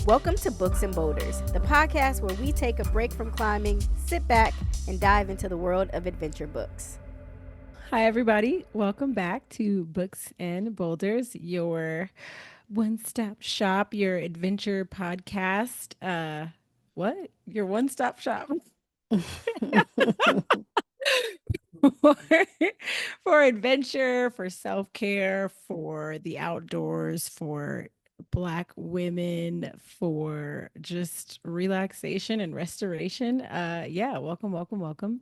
Welcome to Books and Boulders, the podcast where we take a break from climbing, sit back, and dive into the world of adventure books. Hi, everybody. Welcome back to Books and Boulders, your one-stop shop, your adventure podcast. What? Your one-stop shop for, for adventure, for self-care, for the outdoors, for Black women, for just relaxation and restoration. Yeah, welcome, welcome, welcome.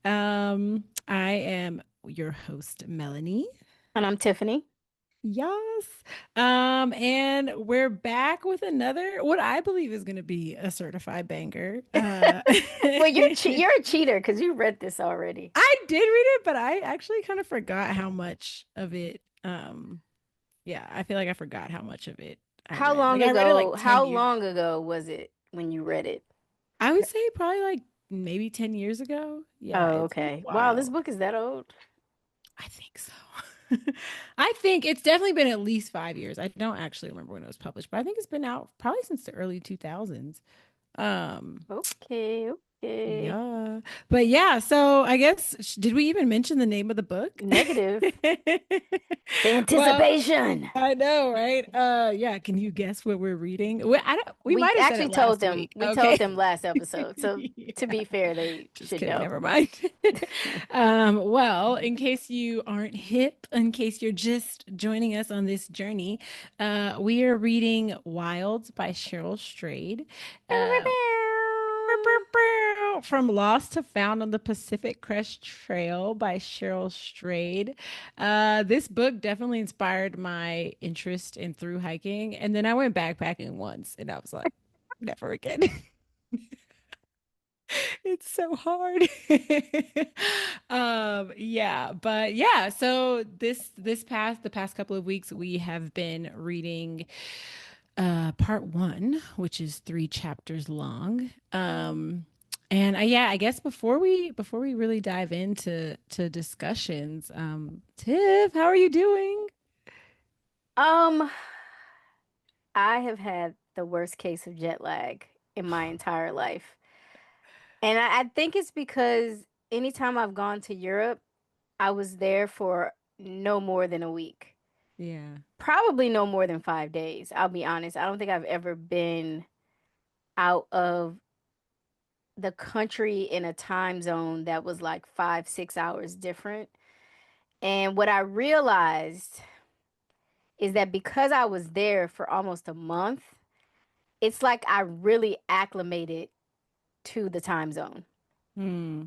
I am your host, Melanie. And I'm Tiffany. Yes. And we're back with another, what I believe is going to be a certified banger. Well, you're a cheater because you read this already. I did read it, but I actually kind of forgot how much of it. Yeah, I feel like I forgot how much of it I How read. long Like I read it ago? like 10 How years. long ago was it when you read it? I would say probably like maybe 10 years ago. Yeah, Oh, it's been okay. a Wow, this while. book is that old? I think so. I think it's definitely been at least 5 years. I don't actually remember when it was published, but I think it's been out probably since the early 2000s. Um, Okay, okay. yeah. But yeah, so I guess did we even mention the name of the book? Negative. The Well, anticipation. I know, right? Yeah, can you guess what we're reading? We We might have said actually it told last them. week. We told Okay. them last episode. So to Yeah. be fair, they Just should kidding, know. never mind. Well, in case you aren't hip, in case you're just joining us on this journey, we are reading Wilds by Cheryl Strayed. Uh, from Lost to Found on the Pacific Crest Trail by Cheryl Strayed. This book definitely inspired my interest in through hiking. And then I went backpacking once and I was like, never again. It's so hard. Yeah, but yeah, so the past couple of weeks we have been reading part one, which is 3 chapters long. And yeah, I guess before we really dive into to discussions, Tiff, how are you doing? Um, I have had the worst case of jet lag in my entire life. And I think it's because anytime I've gone to Europe, I was there for no more than a week. Yeah. Probably no more than 5 days. I'll be honest. I don't think I've ever been out of the country in a time zone that was like 5, 6 hours different. And what I realized is that because I was there for almost a month, it's like I really acclimated to the time zone. Hmm.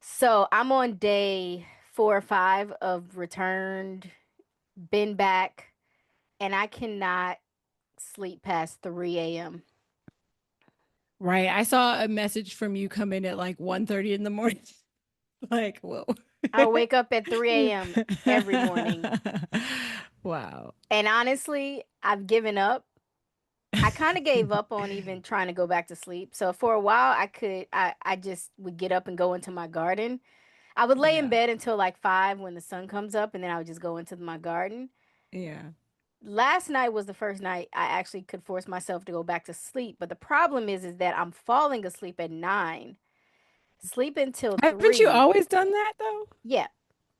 So I'm on day 4 or 5 of returned, been back, and I cannot sleep past 3 a.m. Right. I saw a message from you come in at like 1:30 in the morning. Like, whoa. I wake up at 3 a.m. every morning. Wow. And honestly, I've given up. I kind of gave up on even trying to go back to sleep. So for a while, I just would get up and go into my garden. I would lay in Yeah. bed until like 5 when the sun comes up, and then I would just go into my garden. Yeah. Last night was the first night I actually could force myself to go back to sleep. But the problem is that I'm falling asleep at 9, sleep until Haven't you 3. always done that though? Yeah.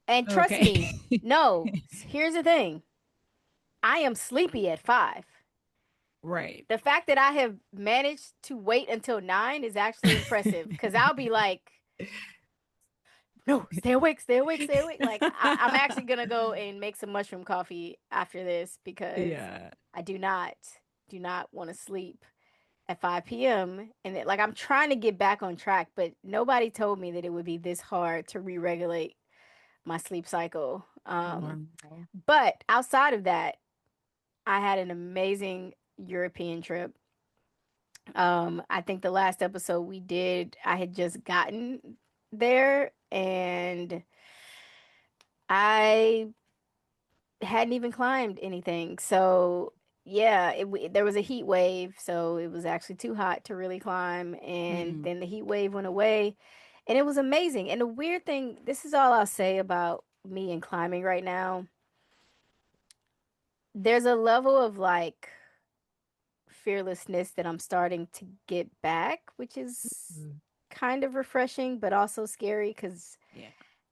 And trust Okay. me, no, here's the thing. I am sleepy at 5. Right. The fact that I have managed to wait until 9 is actually impressive because I'll be like, no, stay awake, stay awake, stay awake. Like, I'm actually going to go and make some mushroom coffee after this because Yeah. I do not want to sleep at 5 p.m. And like, I'm trying to get back on track, but nobody told me that it would be this hard to re-regulate my sleep cycle. Wow. But outside of that, I had an amazing European trip. I think the last episode we did, I had just gotten there and I hadn't even climbed anything. So, yeah, there was a heat wave, so it was actually too hot to really climb. And Mm. then the heat wave went away, and it was amazing. And the weird thing, this is all I'll say about me and climbing right now. There's a level of like fearlessness that I'm starting to get back, which is Mm. kind of refreshing, but also scary because Yeah.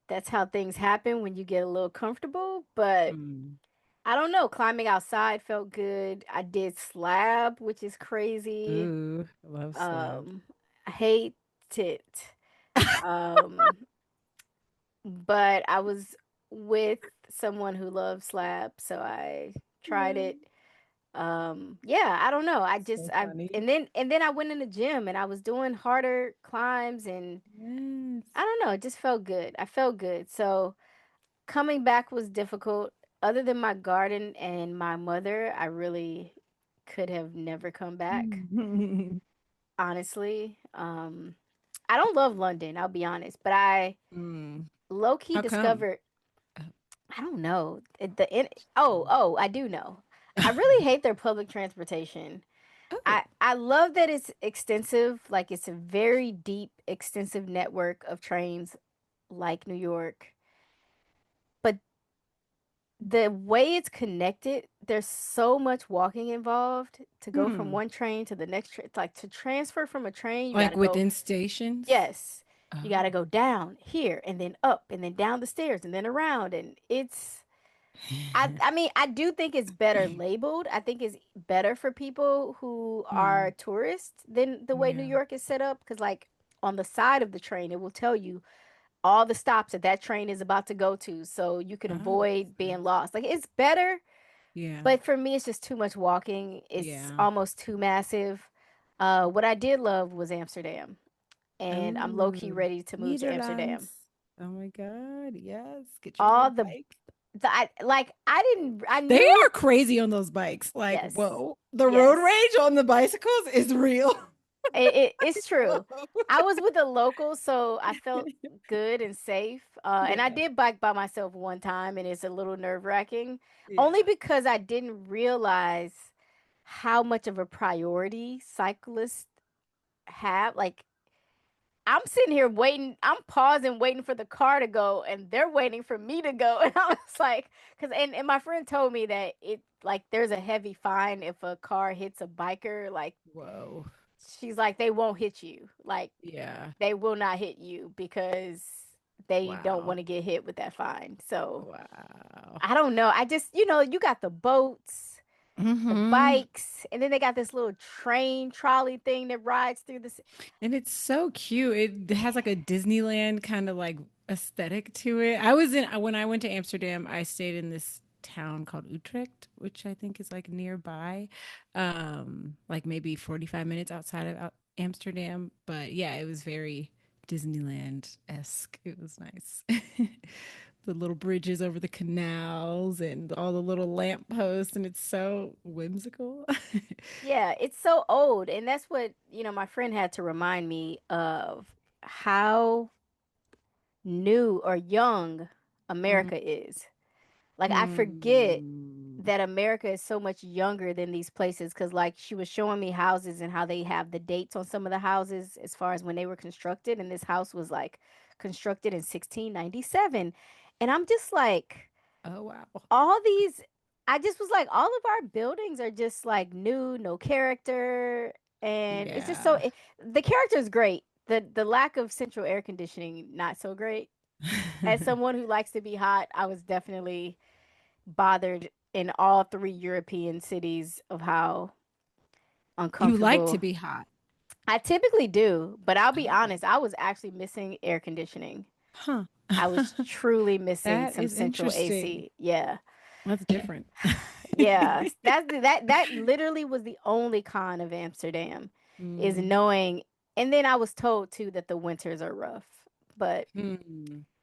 that's how things happen when you get a little comfortable. But Mm. I don't know, climbing outside felt good. I did slab, which is crazy. Ooh, I love slab. Um, I hate it. Um, but I was with someone who loves slab, so I tried Yeah, it. Yeah, I don't know. so I funny. and then I went in the gym and I was doing harder climbs and I Yes. don't know, it just felt good. I felt good. So coming back was difficult. Other than my garden and my mother, I really could have never come back, Mm. honestly. I don't love London, I'll be honest, but I Mm. low key How come? discovered, Oh, I don't know. I do know. I really hate their public transportation. oh. I love that it's extensive, like it's a very deep, extensive network of trains like New York. But the way it's connected, there's so much walking involved to go from Hmm. one train to the next train. Like to transfer from a train, you got Like to go, within stations? yes, you got to Oh. go down here and then up and then down the stairs and then around. And I mean, I do think it's better labeled. I think it's better for people who are Hmm. tourists than the way New Yeah. York is set up. Because, like, on the side of the train, it will tell you all the stops that that train is about to go to, so you can Oh, that makes avoid being sense. lost. Like, it's better, Yeah. but for me, it's just too much walking. It's Yeah. almost too massive. What I did love was Amsterdam, and I'm low key Oh, ready to move to Amsterdam. Netherlands. Oh my God. Yes. Get your little All bike. I didn't, I They knew, are crazy on those bikes. Like, yes, whoa, the road yes. rage on the bicycles is real. It's true. I was with a local, so I felt good and safe. And I Yeah. did bike by myself one time, and it's a little nerve-wracking, only Yeah. because I didn't realize how much of a priority cyclists have. Like, I'm sitting here waiting, I'm pausing, waiting for the car to go, and they're waiting for me to go. And I was like, and my friend told me that like, there's a heavy fine if a car hits a biker. Like, Whoa. she's like, they won't hit you. Like, Yeah. they will not hit you because they don't Wow. want to get hit with that fine. So Wow. I don't know. I just, you got the boats, the Hmm. bikes, and then they got this little train trolley thing that rides through this. And it's so cute. It has like a Disneyland kind of like aesthetic to it. I was in when I went to Amsterdam, I stayed in this town called Utrecht, which I think is like nearby, like maybe 45 minutes outside of Amsterdam. But yeah, it was very Disneyland-esque. It was nice. The little bridges over the canals and all the little lamp posts, and it's so whimsical. Yeah, it's so old. And that's what, my friend had to remind me of how new or young Mhm. America is. Like, I forget Mm. that America is so much younger than these places because, like, she was showing me houses and how they have the dates on some of the houses as far as when they were constructed. And this house was like constructed in 1697. And I'm just like, Oh wow. all these, I just was like, all of our buildings are just like new, no character. And it's just Yeah. the character is great. The lack of central air conditioning, not so great. As someone who likes to be hot, I was definitely bothered in all three European cities of how You like to uncomfortable. be hot. I typically do, but I'll be Oh, honest, I was actually missing air conditioning. huh. I was truly missing That some is central interesting. AC. Yeah. That's different. Yeah. That literally was the only con of Amsterdam is Mm, knowing, and then I was told too that the winters are rough. But I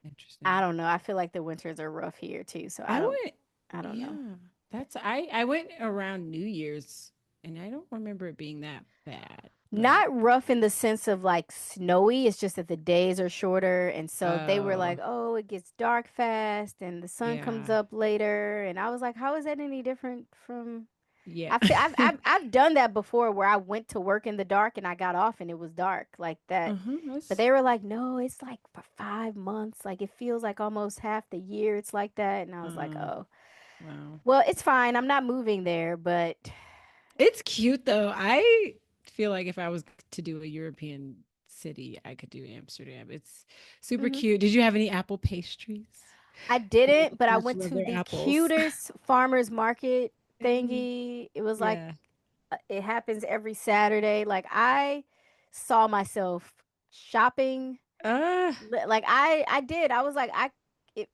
interesting. don't know. I feel like the winters are rough here too, so I went, I don't know. yeah. I went around New Year's and I don't remember it being that bad, but Not rough in the sense of like snowy. It's just that the days are shorter. And so they were like, oh, oh, it gets dark fast and the sun comes yeah. up later. And I was like, how is that any different from. Yeah. I feel, I've done that before where I went to work in the dark and I got off and it was dark like that. Uh-huh. But they were like, no, it's like for 5 months. Like it feels like almost half the year it's like that. And I was like, Uh, oh, wow. well, it's fine. I'm not moving there, but It's cute though. I feel like if I was to do a European city, I could do Amsterdam. It's super Hmm. cute. Did you have any apple pastries? I The didn't, but I Dutch went love to their the apples. cutest farmers market thingy. It was like Yeah. it happens every Saturday. Like I saw myself shopping. Uh, Like I did. I was like if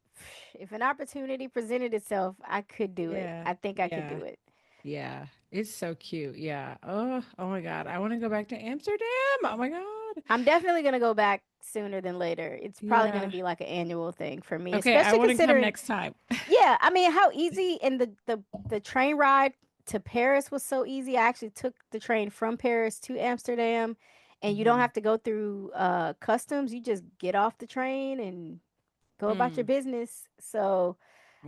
if an opportunity presented itself, I could do it. yeah. I think I could Yeah. do it. Yeah. It's so cute. Yeah. Oh my God. I want to go back to Amsterdam. Oh my God. I'm definitely gonna go back sooner than later. It's probably gonna Yeah. be like an annual thing for me, Okay, I especially want to come considering, next time. yeah, I mean how easy and the train ride to Paris was so easy. I actually took the train from Paris to Amsterdam and you don't Hmm. have to go through customs. You just get off the train and go about your Mm. business. So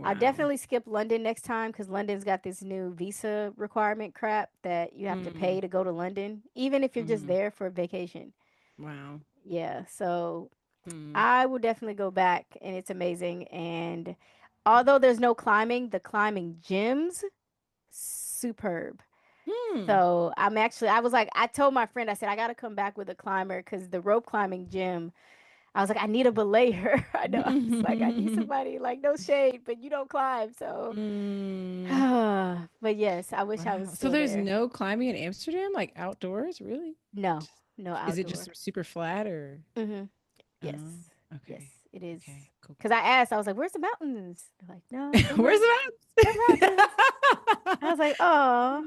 I'll Wow. definitely skip London next time because London's got this new visa requirement crap that you have to pay Mm. to go to London, even if you're just Mm. there for vacation. Wow. Yeah, so Hmm. I will definitely go back and it's amazing. And although there's no climbing, the climbing gyms, superb. Hmm. So I was like, I told my friend, I said, I got to come back with a climber because the rope climbing gym, I was like, I need a belayer. I know. I was like, I need somebody, like, no shade, but you don't climb. So, Mm. but yes, I wish I was Wow. So still there's there. no climbing in Amsterdam, like outdoors, really? No, no Is it just outdoor. super flat or? Hmm. Oh, Yes. Yes, okay. it is. Okay. Cool. Because I asked, I was like, where's the mountains? They're like, no, Where's no the mountains. I was like, oh.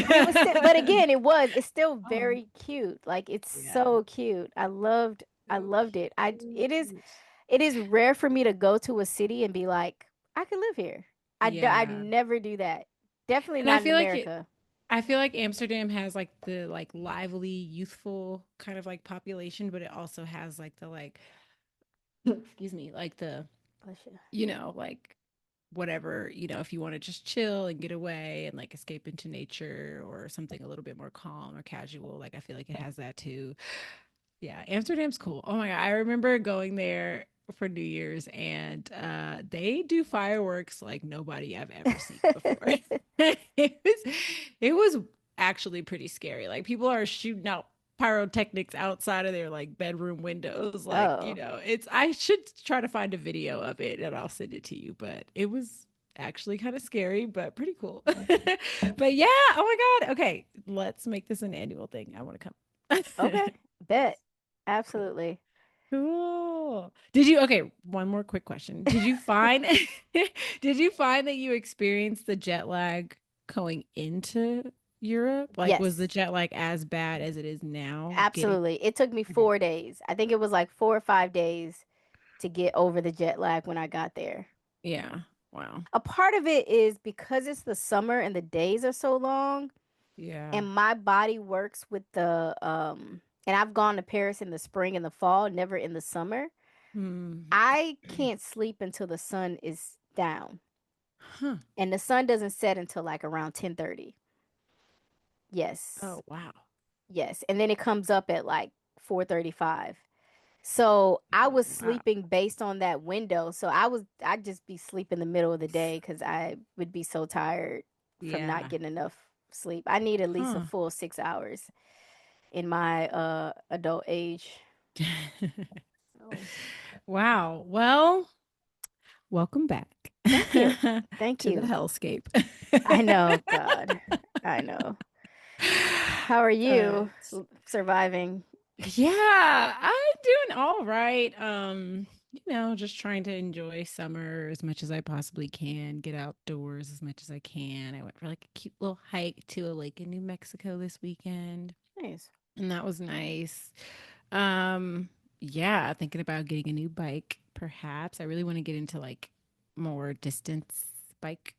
But it was still, but mountains? again, it's still Oh, very cute. Like it's yeah. so cute. I So loved it. cute. It is rare for me to go to a city and be like, I could live here. I Yeah. never do that. Definitely And I not in feel like it America. I feel like Amsterdam has like the like lively, youthful kind of like population, but it also has like the like excuse me, like the Bless you. like whatever, if you want to just chill and get away and like escape into nature or something a little bit more calm or casual, like I feel like it has that too. Yeah, Amsterdam's cool. Oh my God. I remember going there for New Year's and they do fireworks like nobody I've ever seen before. It was actually pretty scary. Like people are shooting out pyrotechnics outside of their like bedroom windows. Like, Oh, it's I should try to find a video of it and I'll send it to you, but it was actually kind of scary, but pretty cool. But yeah, oh my God. Okay, let's make this an annual thing. I want to come. okay. Bet. Absolutely. Cool. Okay, one more quick question. Did you find did you find that you experienced the jet lag going into Europe? Like was the Yes, jet lag as bad as it is now getting absolutely. It took me Okay. 4 days. I think it was like 4 or 5 days to get over the jet lag when I got there. Yeah. Wow. A part of it is because it's the summer and the days are so long Yeah. and my body works with the and I've gone to Paris in the spring and the fall, never in the summer. Hmm. I can't sleep until the sun is down. Huh. And the sun doesn't set until like around 10:30. Yes. Oh, wow. Yes. And then it comes up at like 4:35. So I Oh, was wow. sleeping based on that window. So I'd just be sleep in the middle of the day because I would be so tired from not Yeah. getting enough sleep. I need at least a Huh. full 6 hours in my adult age. So Wow. Well, welcome back thank you. to Thank the you. hellscape. I know, God. I know. How are you But surviving? yeah, I'm doing all right. Just trying to enjoy summer as much as I possibly can, get outdoors as much as I can. I went for like a cute little hike to a lake in New Mexico this weekend, Nice. and that was nice. Um, yeah, thinking about getting a new bike, perhaps. I really want to get into like more distance bike,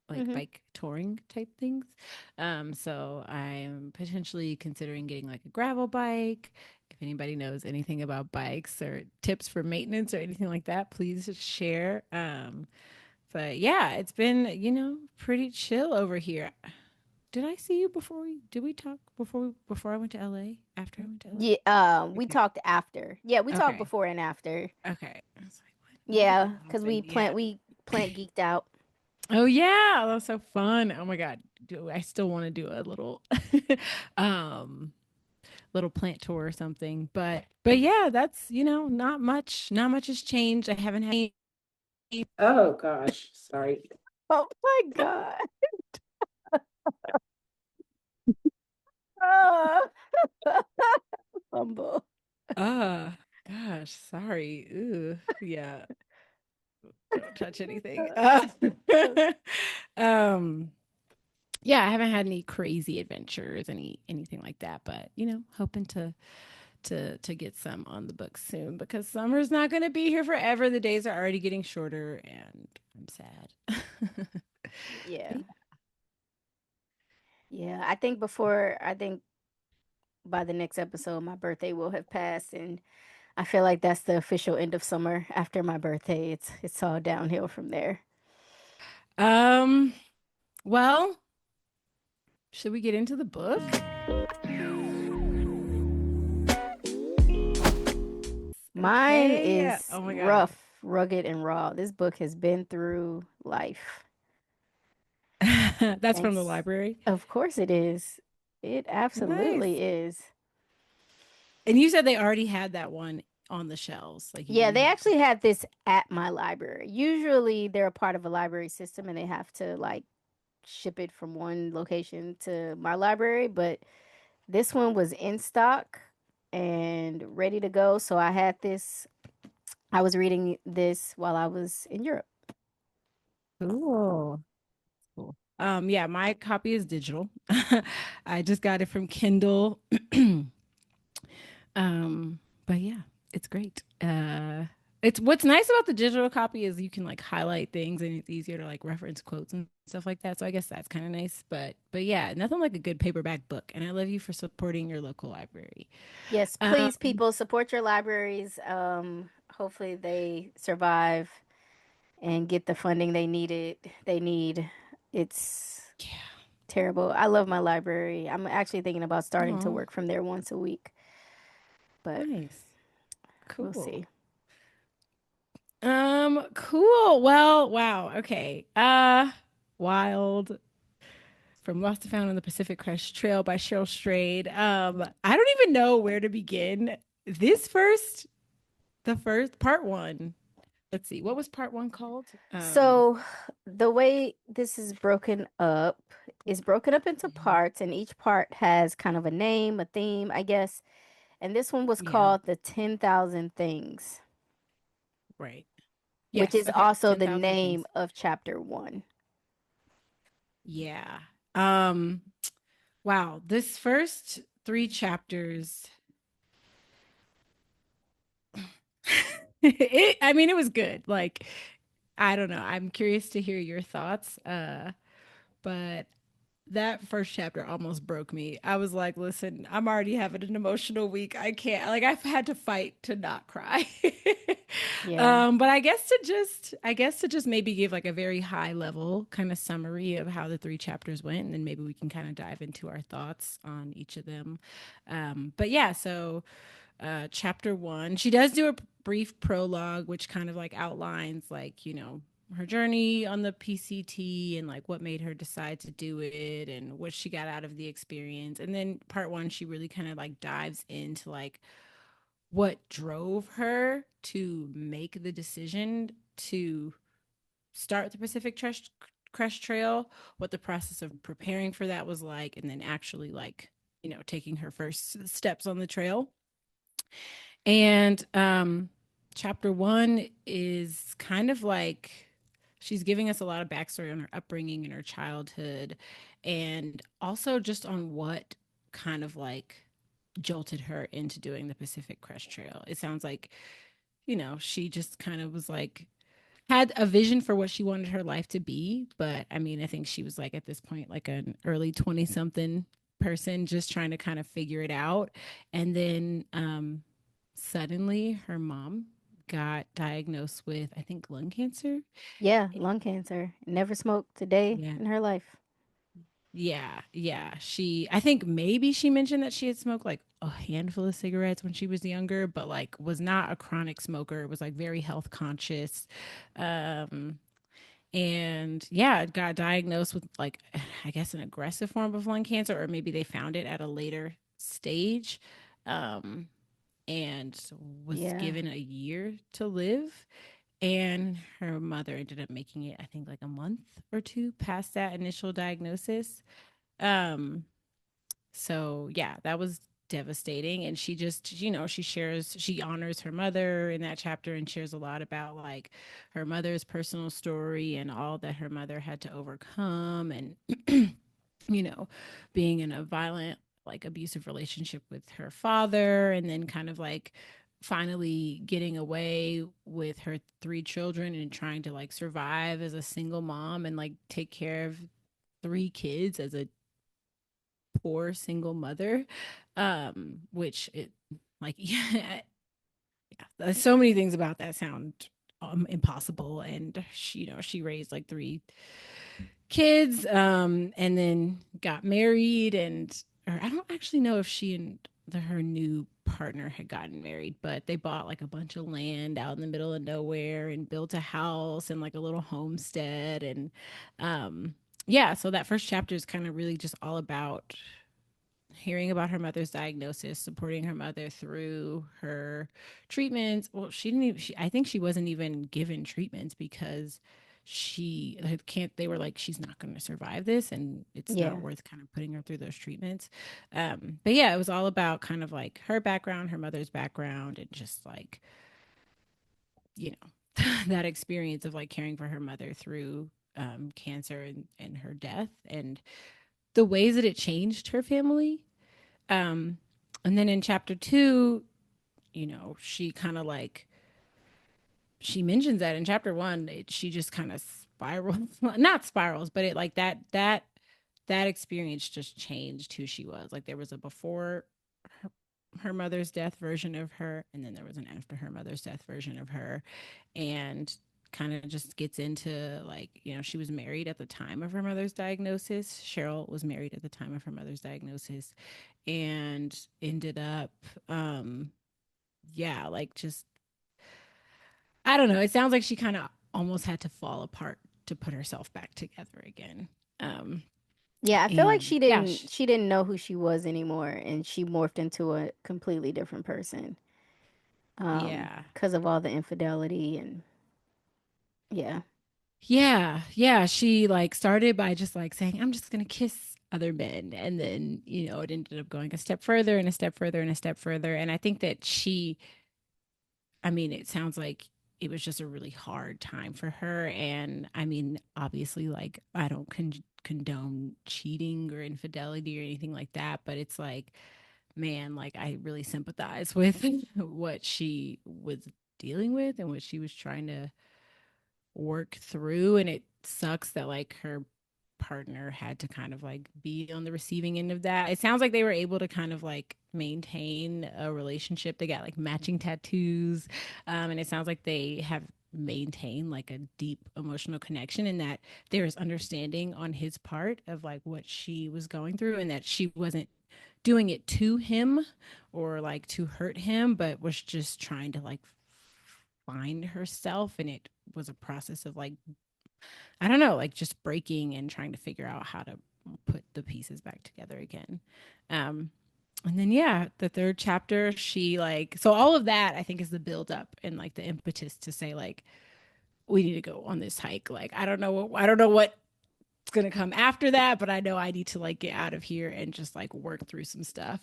like Mm-hmm. bike touring type things. So I'm potentially considering getting like a gravel bike. If anybody knows anything about bikes or tips for maintenance or anything like that, please share. But yeah, it's been, pretty chill over here. Did I see you did we talk before I went to LA? After I went to Yeah, LA? we Okay. talked after. Yeah, we talked Okay. before and after. Okay. I was like, when did that Yeah, because happen? Yeah. we plant geeked out. Oh yeah, that was so fun. Oh my God. do I still want to do a little um little plant tour or something. But yeah, that's, not much has changed. I haven't had any. Oh gosh, sorry. Oh my God. Oh, humble. uh Gosh, sorry. Ooh, yeah. Don't touch anything. Um yeah, I haven't had any crazy adventures, anything like that, but hoping to get some on the books soon because summer's not going to be here forever. The days are already getting shorter and I'm sad. Yeah. But Yeah. I think by the next episode, my birthday will have passed. And I feel like that's the official end of summer. After my birthday, it's all downhill from there. well, should we get into the book? Mine Okay. is Oh my God. rough, rugged, and raw. This book has been through life. That's from the Thanks. library. Of course it is. It absolutely Nice. is. And you said they already had that one on the shelves. Like you Yeah, didn't they have to. actually had this at my library. Usually they're a part of a library system and they have to like ship it from one location to my library, but this one was in stock and ready to go. So I had this, I was reading this while I was in Europe. Cool. Cool. Yeah, my copy is digital. I just got it from Kindle. Um, but yeah, it's great. It's what's nice about the digital copy is you can like highlight things and it's easier to like reference quotes and stuff like that. So I guess that's kind of nice. But yeah, nothing like a good paperback book. And I love you for supporting your local library. Yes, Um, please, people, support your libraries. Hopefully they survive and get the funding they need. It's yeah. terrible. I love my library. I'm actually thinking about starting to Oh, work from there once a week, but nice. we'll Cool. see. Cool. Well, wow. Okay. Wild from Lost and Found on the Pacific Crest Trail by Cheryl Strayed. I don't even know where to begin. This first, the first part one. Let's see, what was part one called? So the way this is broken up into Mhm. parts, and each part has kind of a name, a theme, I guess. And this one was Yeah, called The 10,000 Things, right. which Yes. is Okay. also the 10,000 name things. of chapter one. Yeah. Um, wow. This first three chapters, I mean, it was good. Like, I don't know. I'm curious to hear your thoughts. But that first chapter almost broke me. I was like, listen, I'm already having an emotional week. I can't, like, I've had to fight to not cry. Yeah. But I guess to just maybe give like a very high level kind of summary of how the three chapters went, and then maybe we can kind of dive into our thoughts on each of them. But yeah, so chapter one, she does do a brief prologue, which kind of like outlines like, her journey on the PCT and like what made her decide to do it and what she got out of the experience. And then part one, she really kind of like dives into like what drove her to make the decision to start the Crest Trail, what the process of preparing for that was like, and then actually like, taking her first steps on the trail. And chapter one is kind of like she's giving us a lot of backstory on her upbringing and her childhood, and also just on what kind of like jolted her into doing the Pacific Crest Trail. It sounds like, she just kind of was like, had a vision for what she wanted her life to be. But I mean, I think she was like at this point, like an early 20 something person, just trying to kind of figure it out. And then suddenly her mom got diagnosed with, I think, lung cancer. Yeah, lung cancer. Never smoked a day Yeah. in her life. Yeah, yeah. I think maybe she mentioned that she had smoked like a handful of cigarettes when she was younger, but like was not a chronic smoker, was like very health conscious. Um, and yeah, got diagnosed with like I guess an aggressive form of lung cancer, or maybe they found it at a later stage, um, and was Yeah. given a year to live. And her mother ended up making it, I think, like a month or two past that initial diagnosis. Um, so yeah, that was devastating. And she just, she shares, she honors her mother in that chapter and shares a lot about like her mother's personal story and all that her mother had to overcome, and you know, being in a violent, like abusive relationship with her father, and then kind of like finally getting away with her three children and trying to like survive as a single mom and like take care of three kids as a poor single mother. Which it like yeah, there's so many things about that sound impossible. And she raised like three kids, and then got married, and or I don't actually know if she and her new partner had gotten married, but they bought like a bunch of land out in the middle of nowhere and built a house and like a little homestead. And yeah, so that first chapter is kind of really just all about hearing about her mother's diagnosis, supporting her mother through her treatments. Well, she didn't even, I think she wasn't even given treatments because she can't, they were like, she's not going to survive this and it's not Yeah. worth kind of putting her through those treatments. But yeah, it was all about kind of like her background, her mother's background, and just like, you know, that experience of like caring for her mother through cancer and her death, and the ways that it changed her family. um, and then in chapter two, she kind of like she mentions that in chapter one, she just kind of spirals, not spirals, but it like that experience just changed who she was. Like there was a before her, her mother's death version of her, and then there was an after her mother's death version of her, and kind of just gets into like she was married at the time of her mother's diagnosis. Cheryl was married at the time of her mother's diagnosis, and ended up yeah, like just I don't know, it sounds like she kind of almost had to fall apart to put herself back together again. um Yeah, I feel like and yeah, she didn't know who she was anymore and she morphed into a completely different person. yeah, Because of all the infidelity and yeah. yeah, she like started by just like saying, I'm just gonna kiss other men, and then it ended up going a step further and a step further and a step further. And I think that I mean, it sounds like it was just a really hard time for her. And I mean, obviously, like, I don't condone cheating or infidelity or anything like that, but it's like, man, like, I really sympathize with what she was dealing with and what she was trying to work through. And it sucks that, like, her partner had to kind of like be on the receiving end of that. It sounds like they were able to kind of like maintain a relationship. They got like matching tattoos. And it sounds like they have maintained like a deep emotional connection, and that there is understanding on his part of like what she was going through, and that she wasn't doing it to him or like to hurt him, but was just trying to like find herself. And it was a process of like, I don't know, like just breaking and trying to figure out how to put the pieces back together again. Um, and then yeah, the third chapter, she like, so all of that I think is the build up and like the impetus to say like, we need to go on this hike. Like I don't know what's gonna come after that, but I know I need to like get out of here and just like work through some stuff.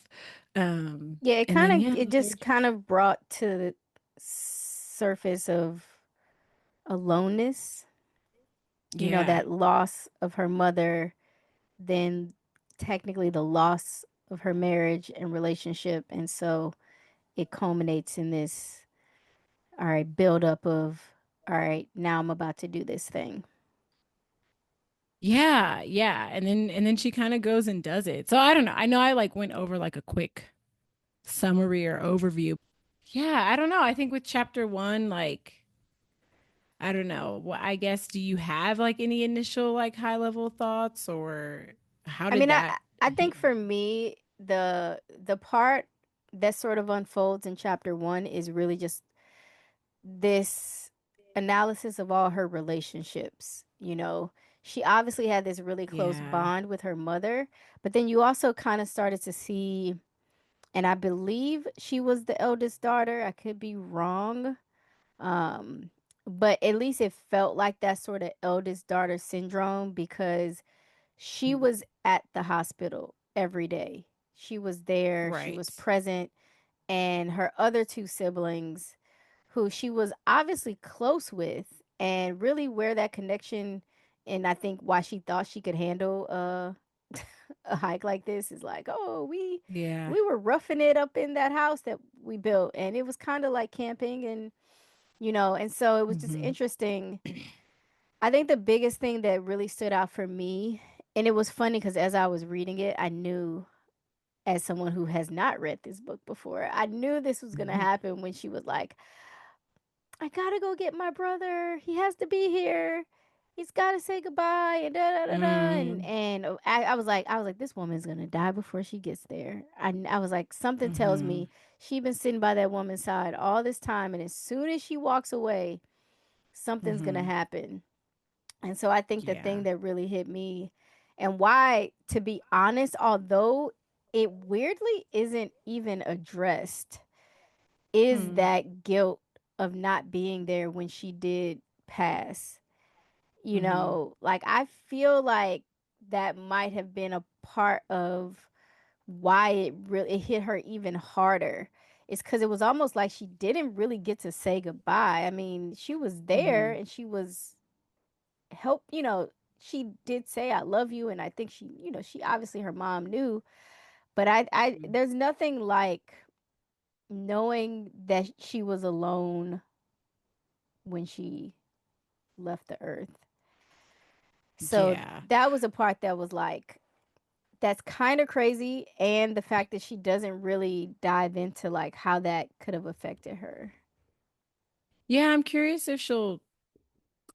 Yeah, And then yeah, it the just third, kind of brought to the surface of aloneness, you know, yeah. that loss of her mother, then technically the loss of her marriage and relationship. And so it culminates in this, all right, buildup of, all right, now I'm about to do this thing. Yeah, yeah. And then she kind of goes and does it. So I don't know. I know I like went over like a quick summary or overview. Yeah, I don't know. I think with chapter one, like, I don't know. Well, I guess, do you have like any initial like high level thoughts, or how I did mean, that I think hit for you? me, the part that sort of unfolds in chapter one is really just this analysis of all her relationships. You know, she obviously had this really close Yeah. bond with her mother, but then you also kind of started to see, and I believe she was the eldest daughter. I could be wrong. Um, but at least it felt like that sort of eldest daughter syndrome because she Mhm. was at the hospital every day. She was there, she was Right. present, and her other two siblings, who she was obviously close with, and really where that connection, and I think why she thought she could handle a hike like this is like, oh, Yeah. we were roughing it up in that house that we built, and it was kind of like camping, and and so it was just Hmm. interesting. I think the biggest thing that really stood out for me, and it was funny because as I was reading it, I knew, as someone who has not read this book before, I knew this was going to happen when she was like, I gotta go get my brother. He has to be here. He's got to say goodbye and da da da da. Mm. I was like, this woman's gonna die before she gets there. I was like, something tells Hmm. me she been sitting by that woman's side all this time, and as soon as she walks away, something's gonna Hmm. happen. And so I think the thing Yeah. that really hit me, and why, to be honest, although it weirdly isn't even addressed, is Hmm. that guilt of not being there when she did pass. Hmm. Like I feel like that might have been a part of why it hit her even harder. It's because it was almost like she didn't really get to say goodbye. I mean, she was there Hmm. and she was help, she did say I love you, and I think she, she obviously her mom knew, but I there's nothing like knowing that she was alone when she left the earth. So Yeah. that was a part that was like, that's kind of crazy. And the fact that she doesn't really dive into like how that could have affected her. Yeah, I'm curious if she'll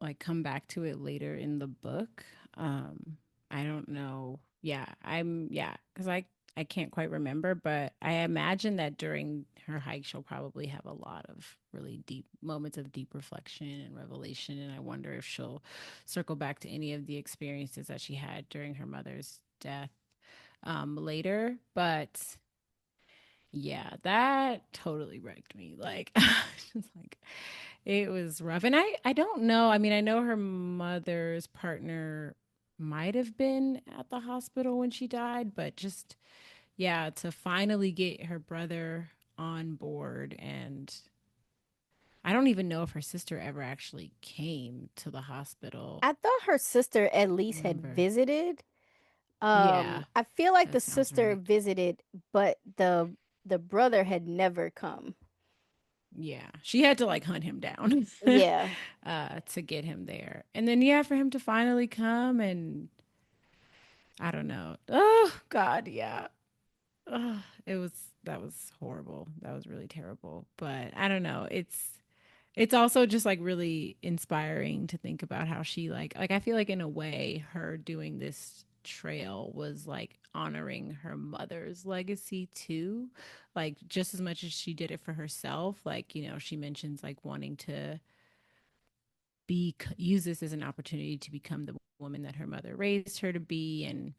like come back to it later in the book. Um, I don't know. Yeah, because I can't quite remember, but I imagine that during her hike she'll probably have a lot of really deep moments of deep reflection and revelation, and I wonder if she'll circle back to any of the experiences that she had during her mother's death later. But yeah, that totally wrecked me. Like, just like it was rough. And I don't know. I mean, I know her mother's partner might have been at the hospital when she died, but just yeah, to finally get her brother on board. And I don't even know if her sister ever actually came to the hospital. I thought her sister at least had Remember? visited. Yeah, I feel like the that sounds sister right. visited, but the brother had never come. Yeah, she had to like hunt him down Yeah. to get him there. And then, yeah, for him to finally come and I don't know. Oh, God, yeah. It was, that was horrible. That was really terrible. But I don't know. It's also just like really inspiring to think about how she I feel like in a way her doing this trail was like honoring her mother's legacy too, like just as much as she did it for herself. Like, she mentions like wanting to be use this as an opportunity to become the woman that her mother raised her to be. And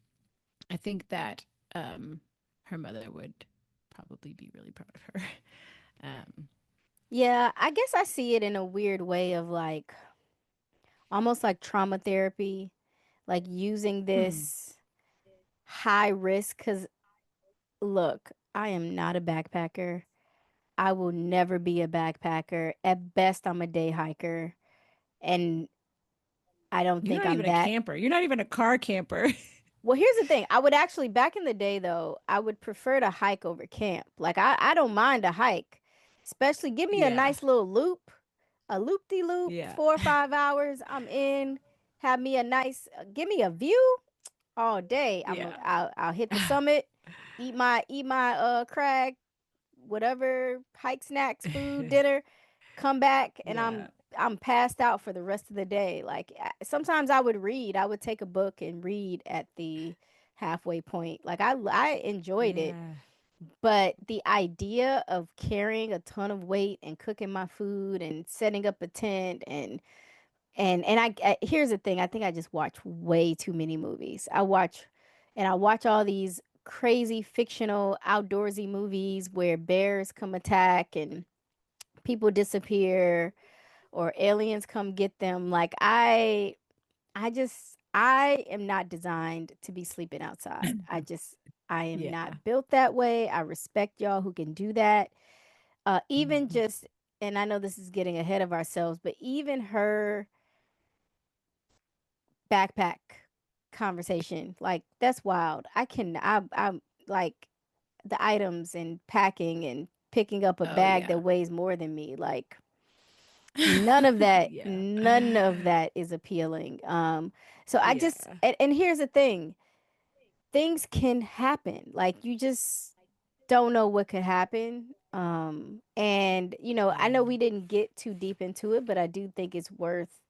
I think that her mother would probably be really proud of her. um Yeah, I guess I see it in a weird way of like almost like trauma therapy, like using hmm. this high risk, because look, I am not a backpacker. I will never be a backpacker. At best, I'm a day hiker. And I don't You're think not I'm even a that. camper. You're not even a car camper. Well, here's the thing. I would actually, back in the day, though, I would prefer to hike over camp. Like, I don't mind a hike, especially give me a Yeah. nice little loop, a loop de loop, Yeah. 4 or 5 hours. I'm in. Have me a nice, give me a view all day. Yeah. I'll hit the summit, eat my crag, whatever, hike, snacks, food, dinner, come back, and Yeah. I'm passed out for the rest of the day. Like sometimes I would read. I would take a book and read at the halfway point. Like I enjoyed it, Yeah. but the idea of carrying a ton of weight and cooking my food and setting up a tent and And I here's the thing, I think I just watch way too many movies. I watch all these crazy fictional outdoorsy movies where bears come attack and people disappear or aliens come get them. Like I am not designed to be sleeping outside. I am Yeah. not built that way. I respect y'all who can do that. Even Mhm. just, and I know this is getting ahead of ourselves, but even her backpack conversation, like that's wild. I'm like the items and packing and picking up a Oh bag that yeah. weighs more than me. Like Yeah. none of that is appealing. So I just, Yeah. and here's the thing, things can happen. Like you just don't know what could happen. And I know Yeah. we didn't get too deep into it, but I do think it's worth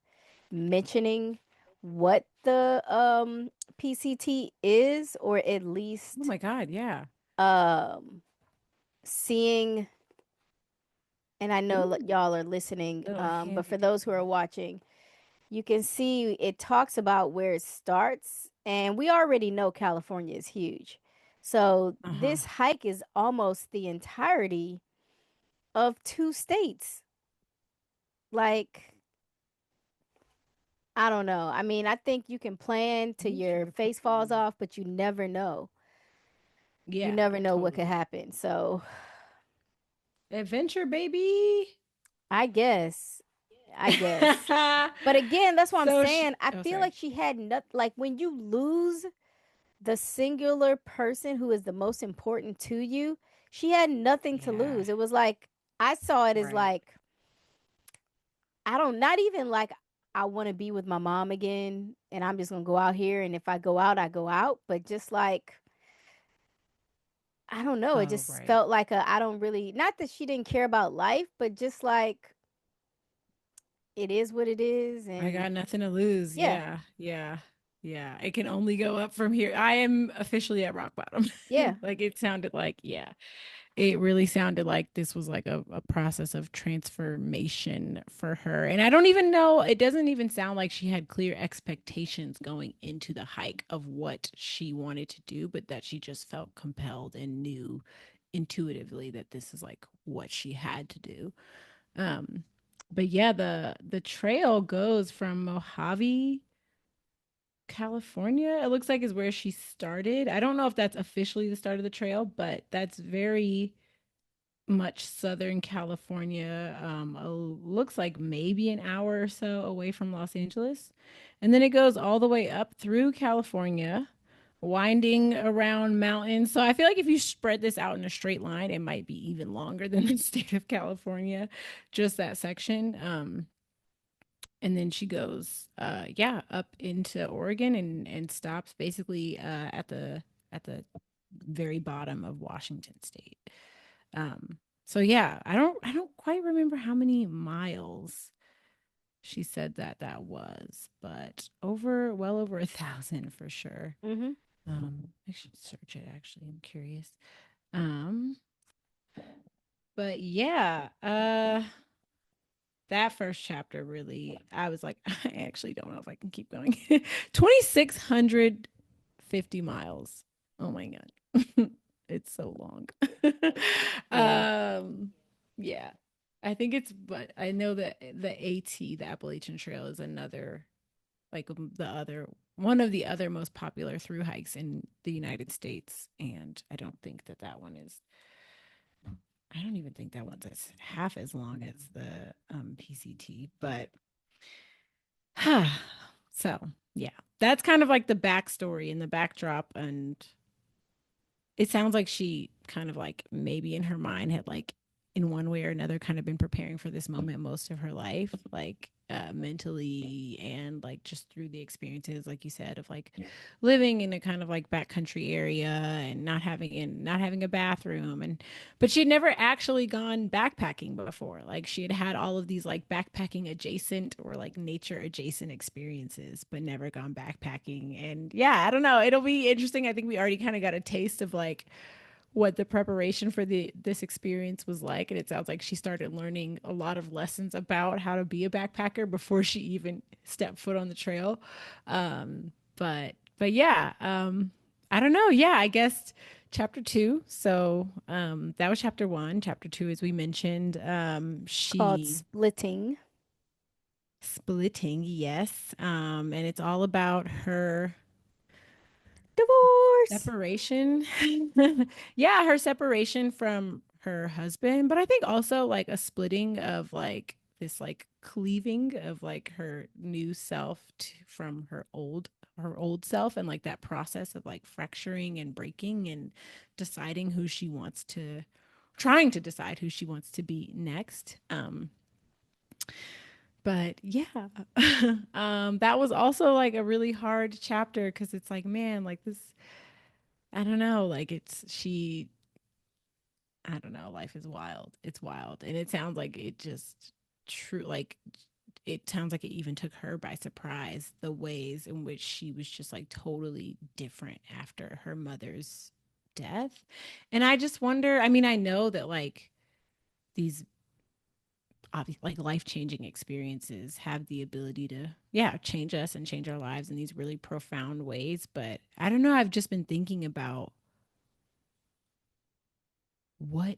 mentioning what the PCT is, or at Oh least my God, yeah. um seeing, and I know Ooh, y'all are listening, little but for handy those who are dandy. watching, you can see it talks about where it starts, and we already know California is huge. So Uh-huh. this hike is almost the entirety of two states. Like, I don't know. I mean, I think you can plan till your face falls Interesting. off, but you never know. You Yeah, never know what could totally. happen. So, Adventure, baby. I guess, I guess. But again, that's what I'm So she, saying. I oh, feel sorry. like she had not, like when you lose the singular person who is the most important to you, she had nothing to Yeah, lose. It was like, I saw it as right. like, I don't, not even like I want to be with my mom again and I'm just going to go out here. And if I go out, I go out. But just like, I don't know. It Oh, just right. felt like I don't really, not that she didn't care about life, but just like it is what it is. I And got nothing to lose. yeah, Yeah, yeah, yeah. It can only go up from here. I am officially at rock bottom. yeah. Like it sounded like, yeah. It really sounded like this was like a process of transformation for her. And I don't even know, it doesn't even sound like she had clear expectations going into the hike of what she wanted to do, but that she just felt compelled and knew intuitively that this is like what she had to do. Um, but yeah, the trail goes from Mojave, California. It looks like is where she started. I don't know if that's officially the start of the trail, but that's very much Southern California. Looks like maybe an hour or so away from Los Angeles. And then it goes all the way up through California, winding around mountains. So I feel like if you spread this out in a straight line, it might be even longer than the state of California, just that section. And then she goes, yeah, up into Oregon and stops basically at the very bottom of Washington State. So yeah, I don't quite remember how many miles she said that that was, but over well over 1,000 for sure. Mm-hmm. I should search it actually. I'm curious. Um, but yeah, that first chapter really, I was like, I actually don't know if I can keep going. 2,650 miles. Oh my God. It's so long. Yeah. um, yeah. I think it's, but I know that the AT, the Appalachian Trail, is another, like the other, one of the other most popular through hikes in the United States. And I don't think that that one is, I don't even think that one's as half as long as the PCT, but so yeah, that's kind of like the backstory and the backdrop. And it sounds like she kind of like maybe in her mind had like in one way or another kind of been preparing for this moment most of her life, like mentally and like just through the experiences, like you said, of like living in a kind of like backcountry area and not having a bathroom. And but she had never actually gone backpacking before. Like she had had all of these like backpacking adjacent or like nature adjacent experiences, but never gone backpacking. And yeah, I don't know, it'll be interesting. I think we already kind of got a taste of like what the preparation for the this experience was like, and it sounds like she started learning a lot of lessons about how to be a backpacker before she even stepped foot on the trail. But yeah, I don't know. Yeah, I guess chapter two. So that was chapter one. Chapter two, as we mentioned, Called she splitting. splitting, yes. And it's all about her Divorce. separation. Yeah, her separation from her husband, but I think also like a splitting of like this like cleaving of like her new self from her old self, and like that process of like fracturing and breaking and deciding who she wants to trying to decide who she wants to be next. But yeah. That was also like a really hard chapter because it's like, man, like this, I don't know, like it's she, I don't know, life is wild. It's wild. And it sounds like it just true, like it sounds like it even took her by surprise the ways in which she was just like totally different after her mother's death. And I just wonder, I mean, I know that like these like life-changing experiences have the ability to yeah change us and change our lives in these really profound ways, but I don't know, I've just been thinking about what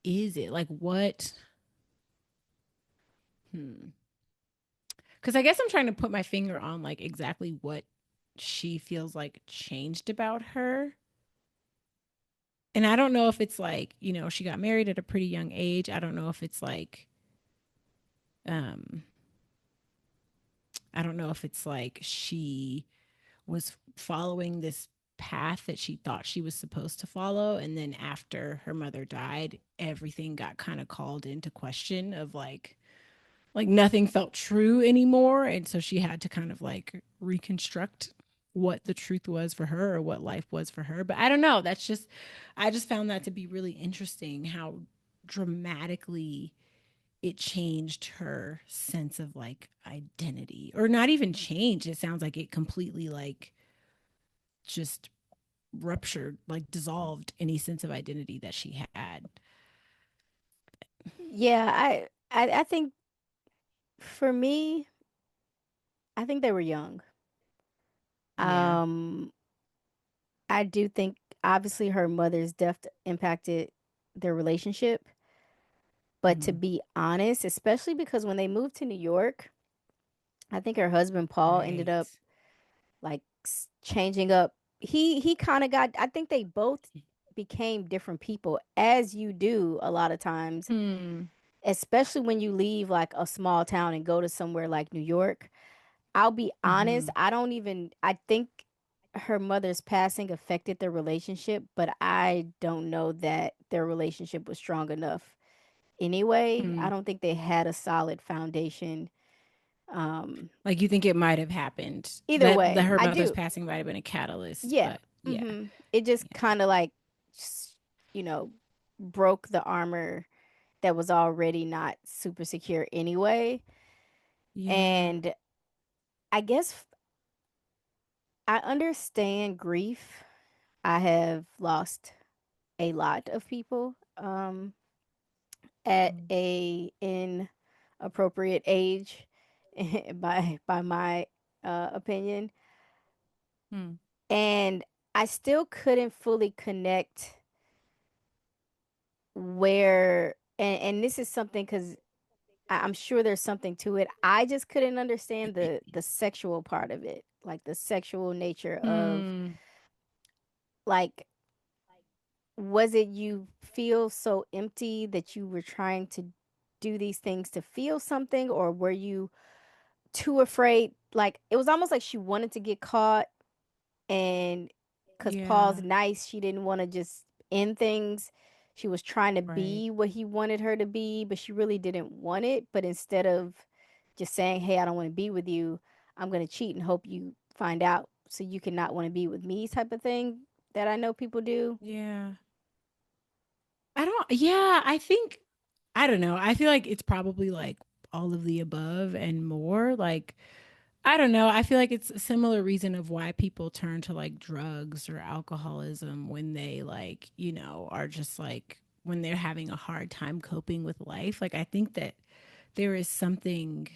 is it like what because I guess I'm trying to put my finger on like exactly what she feels like changed about her. And I don't know if it's like, you know, she got married at a pretty young age. I don't know if it's like um I don't know if it's like she was following this path that she thought she was supposed to follow, and then after her mother died everything got kind of called into question of like nothing felt true anymore, and so she had to kind of like reconstruct what the truth was for her or what life was for her. But I don't know, that's just I just found that to be really interesting how dramatically it changed her sense of like identity, or not even changed, it sounds like it completely like just ruptured, like dissolved any sense of identity that she had. Yeah, I think for me, I think they were young. Yeah. Um, I do think obviously her mother's death impacted their relationship, but to Mm-hmm. be honest, especially because when they moved to New York, I think her husband Paul ended Right. up like changing up. He kind of got, I think they both became different people as you do a lot of times, Hmm. especially when you leave like a small town and go to somewhere like New York. I'll be honest, Mm-hmm. I don't even, I think her mother's passing affected their relationship, but I don't know that their relationship was strong enough anyway. I Hmm. don't think they had a solid foundation. Um, Like you think it might have happened Either that way, her I mother's do. passing might have been a catalyst, Yeah. but yeah, It just yeah, kind of like, you know, broke the armor that was already not super secure anyway. yeah. And I guess I understand grief. I have lost a lot of people at Mm. a inappropriate age by my opinion, Hmm. and I still couldn't fully connect where and this is something because I'm sure there's something to it. I just couldn't understand the sexual part of it, like the sexual nature of Hmm. like, was it you feel so empty that you were trying to do these things to feel something, or were you too afraid? Like it was almost like she wanted to get caught, and because Paul's Yeah. nice, she didn't want to just end things. She was trying to Right. be what he wanted her to be, but she really didn't want it. But instead of just saying, "Hey, I don't want to be with you. I'm going to cheat and hope you find out so you can not want to be with me," type of thing that I know people do. Yeah. I don't, yeah, I think, I don't know. I feel like it's probably like all of the above and more. Like, I don't know. I feel like it's a similar reason of why people turn to like drugs or alcoholism when they like, are just like when they're having a hard time coping with life. Like I think that there is something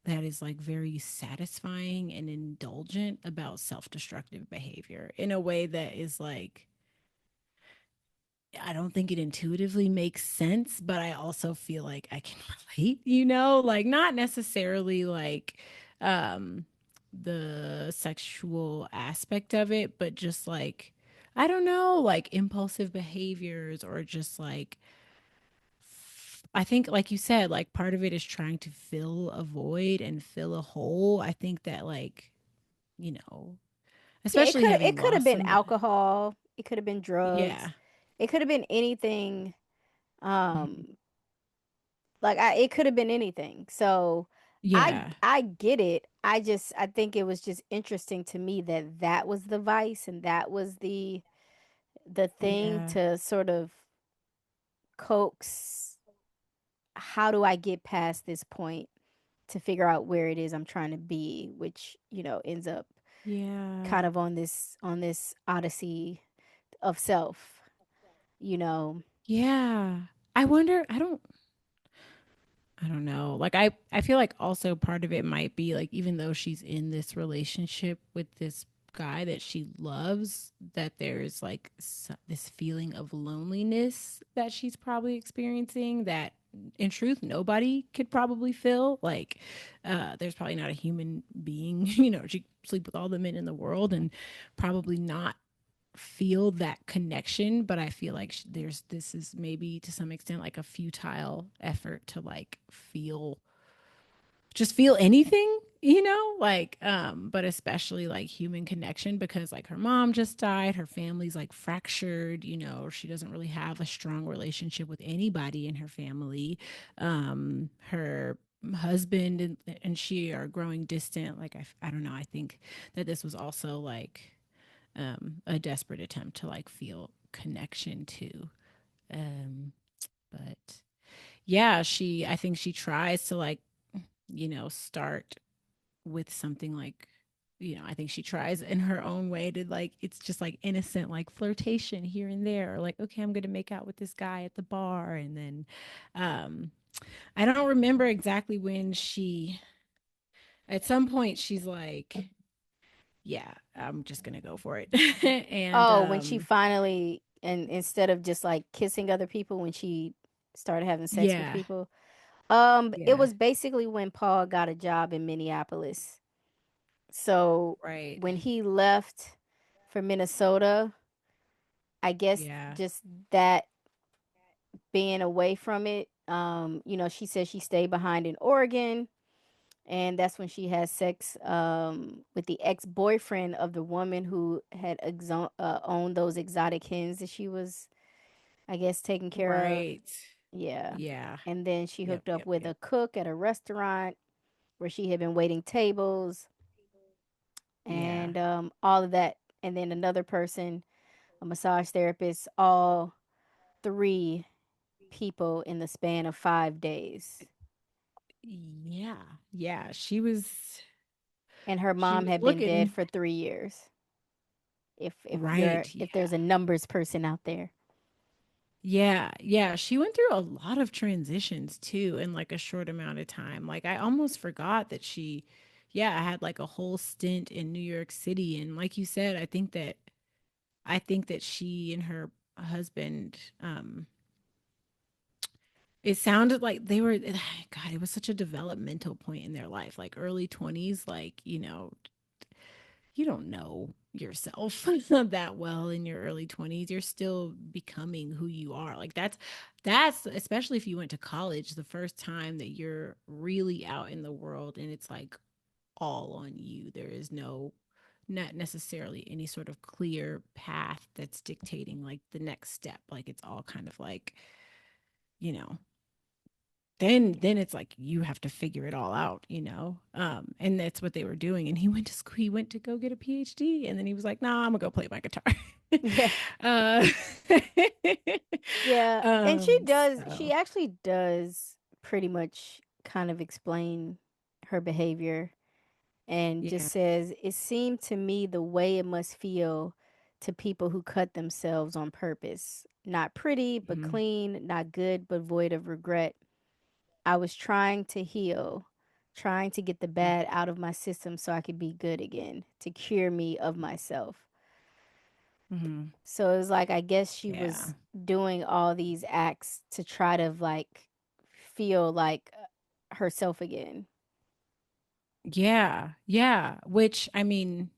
that is like very satisfying and indulgent about self-destructive behavior in a way that is like I don't think it intuitively makes sense, but I also feel like I can relate, like not necessarily like um the sexual aspect of it, but just like I don't know, like impulsive behaviors or just like I think like you said, like part of it is trying to fill a void and fill a hole. I think that like, you know, Yeah, especially having it could have lost been somebody. alcohol, it could have been drugs, Yeah. it could have been anything. Mhm. Um, it could have been anything. So Yeah. I get it. I think it was just interesting to me that that was the vice and that was the thing Yeah. to sort of coax. How do I get past this point to figure out where it is I'm trying to be, which ends up Yeah. kind of on this odyssey of self. You know, Yeah. I wonder, I don't know. Like I feel like also part of it might be like even though she's in this relationship with this guy that she loves, that there's like this feeling of loneliness that she's probably experiencing that in truth nobody could probably feel. Like there's probably not a human being, she sleep with all the men in the world and probably not feel that connection, but I feel like this is maybe to some extent like a futile effort to like feel anything, like but especially like human connection because like her mom just died, her family's like fractured, she doesn't really have a strong relationship with anybody in her family. Her husband and she are growing distant. Like I don't know, I think that this was also like a desperate attempt to like feel connection to. Um, but yeah, I think she tries to like, start with something like, I think she tries in her own way to like, it's just like innocent, like flirtation here and there, or like, okay, I'm going to make out with this guy at the bar. And then, um, I don't remember exactly when at some point, she's like, yeah, I'm just going to go for it. and, oh, when she finally, and instead of just like kissing other people, when she started having sex with yeah, people, it yeah. was basically when Paul got a job in Minneapolis. So Right. when he left for Minnesota, I guess Yeah. just that being away from it, she said she stayed behind in Oregon, and that's when she had sex with the ex-boyfriend of the woman who had owned those exotic hens that she was, I guess, taking care of. Right. Yeah. Yeah. And then she Yep. hooked up Yep. with Yep. a cook at a restaurant where she had been waiting tables Yeah. and all of that. And then another person, a massage therapist, all three people in the span of 5 days. Yeah. Yeah. And her She mom was had been dead looking for 3 years. right. If there's a Yeah. numbers person out there. Yeah. Yeah. She went through a lot of transitions too in like a short amount of time. Like I almost forgot that yeah, had like a whole stint in New York City. And like you said, I think that she and her husband, it sounded like they were, God, it was such a developmental point in their life, like early 20s, like, you don't know yourself that well in your early 20s. You're still becoming who you are. Like that's especially if you went to college, the first time that you're really out in the world and it's like all on you. There is not necessarily any sort of clear path that's dictating like the next step. Like it's all kind of like, you know, then it's like you have to figure it all out, and that's what they were doing. And he went to school, he went to go get a PhD, and then he was like, nah, I'm gonna go play my guitar. Yeah. uh Yeah. And she so actually does pretty much kind of explain her behavior and just Yeah. says, "It seemed to me the way it must feel to people who cut themselves on purpose. Not pretty, but Mhm. clean, not good, but void of regret. I was trying to heal, trying to get the bad out of my system so I could be good again, to cure me of myself." Mhm. So it was like, I guess she Yeah. was doing all these acts to try to like feel like herself again. Yeah. Yeah. Which, I mean,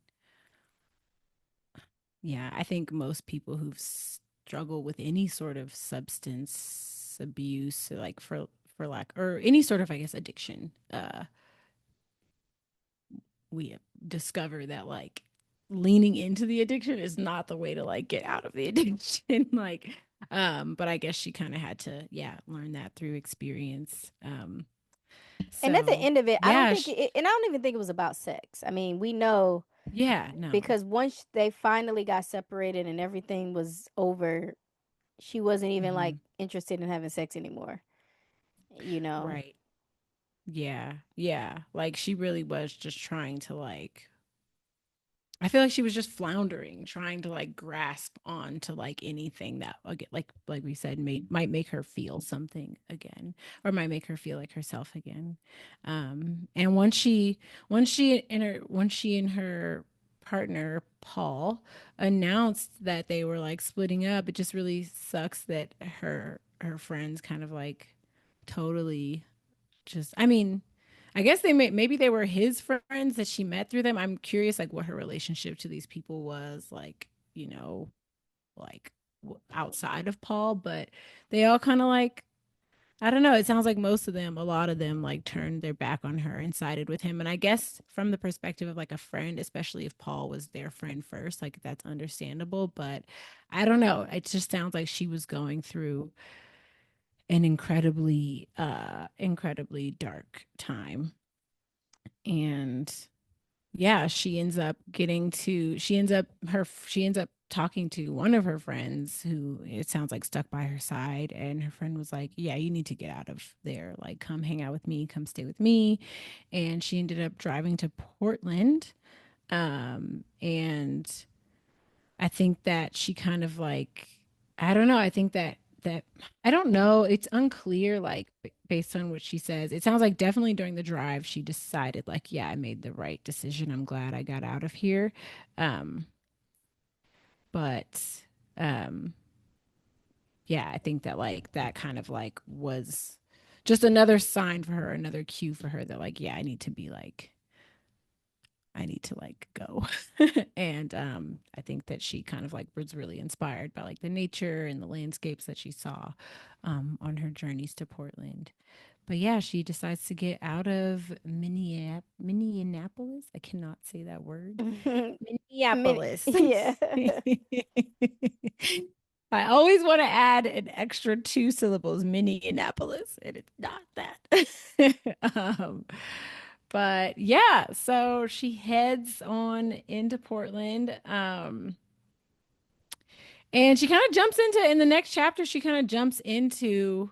yeah, I think most people who've struggled with any sort of substance abuse, like for lack or any sort of, I guess, addiction, we discover that like leaning into the addiction is not the way to like get out of the addiction. Like, but I guess she kind of had to, yeah, learn that through experience. And at the So end of it, I don't yeah, think it, and I don't even think it was about sex. I mean, we know yeah, no, because once they finally got separated and everything was over, she wasn't even like hmm interested in having sex anymore, you know. right, yeah, yeah. Like she really was just trying to like I feel like she was just floundering, trying to like grasp on to like anything that like we said might make her feel something again, or might make her feel like herself again. And once she and her partner Paul announced that they were like splitting up, it just really sucks that her friends kind of like totally just I mean I guess maybe they were his friends that she met through them. I'm curious like what her relationship to these people was like, you know, like outside of Paul, but they all kind of like I don't know, it sounds like most of them, a lot of them like turned their back on her and sided with him. And I guess from the perspective of like a friend, especially if Paul was their friend first, like that's understandable, but I don't know. It just sounds like she was going through an incredibly dark time. And yeah, she ends up talking to one of her friends who it sounds like stuck by her side, and her friend was like, yeah, you need to get out of there, like come hang out with me, come stay with me. And she ended up driving to Portland. And I think that she kind of like, I don't know. I think that I don't know. It's unclear, like based on what she says. It sounds like definitely during the drive she decided, like, yeah, I made the right decision. I'm glad I got out of here. Um, but um, yeah, I think that like that kind of like was just another sign for her, another cue for her that like, yeah, I need to like go. And I think that she kind of like was really inspired by like the nature and the landscapes that she saw on her journeys to Portland. But yeah, she decides to get out of Minneapolis. I cannot say that word. Minneapolis. Yeah. I always want to add an extra two syllables, Minneapolis, and it's not that. But yeah, so she heads on into Portland. And she kind of jumps into in the next chapter, she kind of jumps into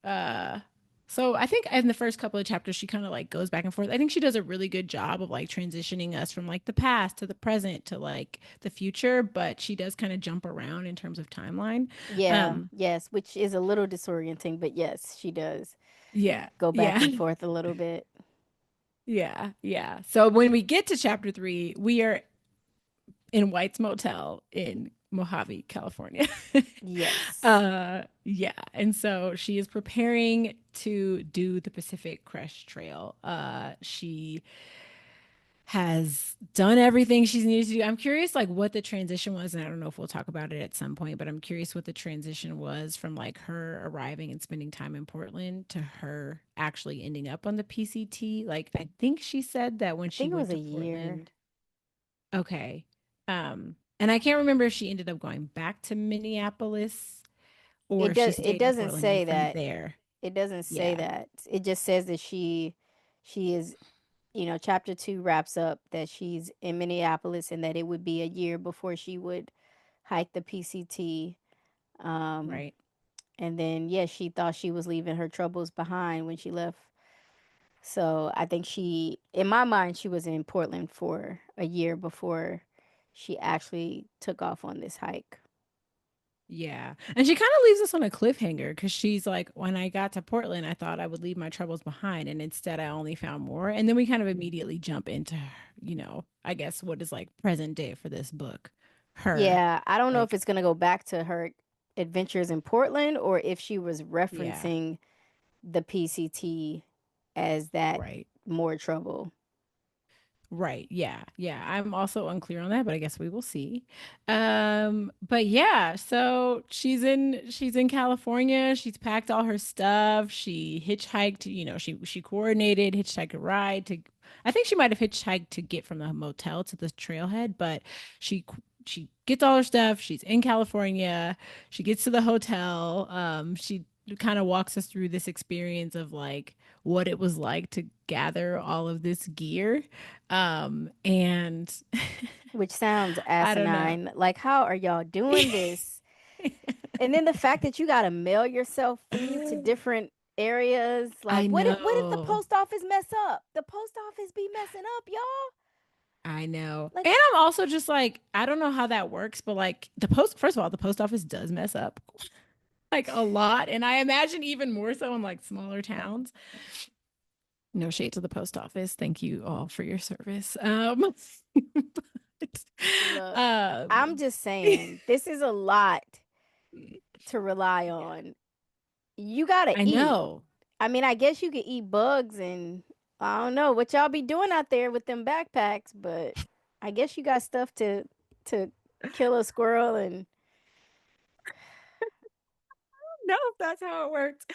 uh so I think in the first couple of chapters she kind of like goes back and forth. I think she does a really good job of like transitioning us from like the past to the present to like the future, but she does kind of jump around in terms of timeline. Yeah, Um yes, which is a little disorienting, but yes, she does yeah, go back yeah. and forth a little bit. Yeah, yeah. So when we get to chapter 3, we are in White's Motel in Mojave, California. Yes. Yeah. And so she is preparing to do the Pacific Crest Trail. She has done everything she's needed to do. I'm curious like what the transition was, and I don't know if we'll talk about it at some point, but I'm curious what the transition was from like her arriving and spending time in Portland to her actually ending up on the PCT. Like I think she said that when I she think it was went a to year. Portland. Okay. And I can't remember if she ended up going back to Minneapolis or if she It stayed in doesn't Portland and say from that. there. It doesn't say Yeah. that. It just says that she is, chapter 2 wraps up that she's in Minneapolis and that it would be a year before she would hike the PCT. Um Right. and then, yeah, she thought she was leaving her troubles behind when she left So I think she, in my mind, she was in Portland for a year before she actually took off on this hike. Yeah. And she kind of leaves us on a cliffhanger because she's like, when I got to Portland, I thought I would leave my troubles behind. And instead, I only found more. And then we kind of immediately jump into, I guess what is like present day for this book. Her, Yeah, I don't know if like, it's going to go back to her adventures in Portland or if she was yeah, referencing the PCT as that right. more trouble. Right. Yeah. Yeah. I'm also unclear on that, but I guess we will see. But yeah, so she's in California. She's packed all her stuff. She hitchhiked, she coordinated hitchhike a ride to I think she might have hitchhiked to get from the motel to the trailhead, but she she gets all her stuff. She's in California. She gets to the hotel. She kind of walks us through this experience of like what it was like to gather all of this gear and Which sounds I don't know. asinine. Like, how are y'all doing this? And then the fact that you got to mail yourself food to different areas. Like, I what if the know. post office mess up? The post office be messing up, y'all. I know. Like, And I'm also just like, I don't know how that works, but like first of all, the post office does mess up like a lot. And I imagine even more so in like smaller towns. No shade to the post office. Thank you all for your service. But, look, I'm um, just saying, this is a lot to rely yeah, on. You got to I eat. know. I mean, I guess you could eat bugs and I don't know what y'all be doing out there with them backpacks, but I guess you got stuff to kill a squirrel and Know if that's how it works.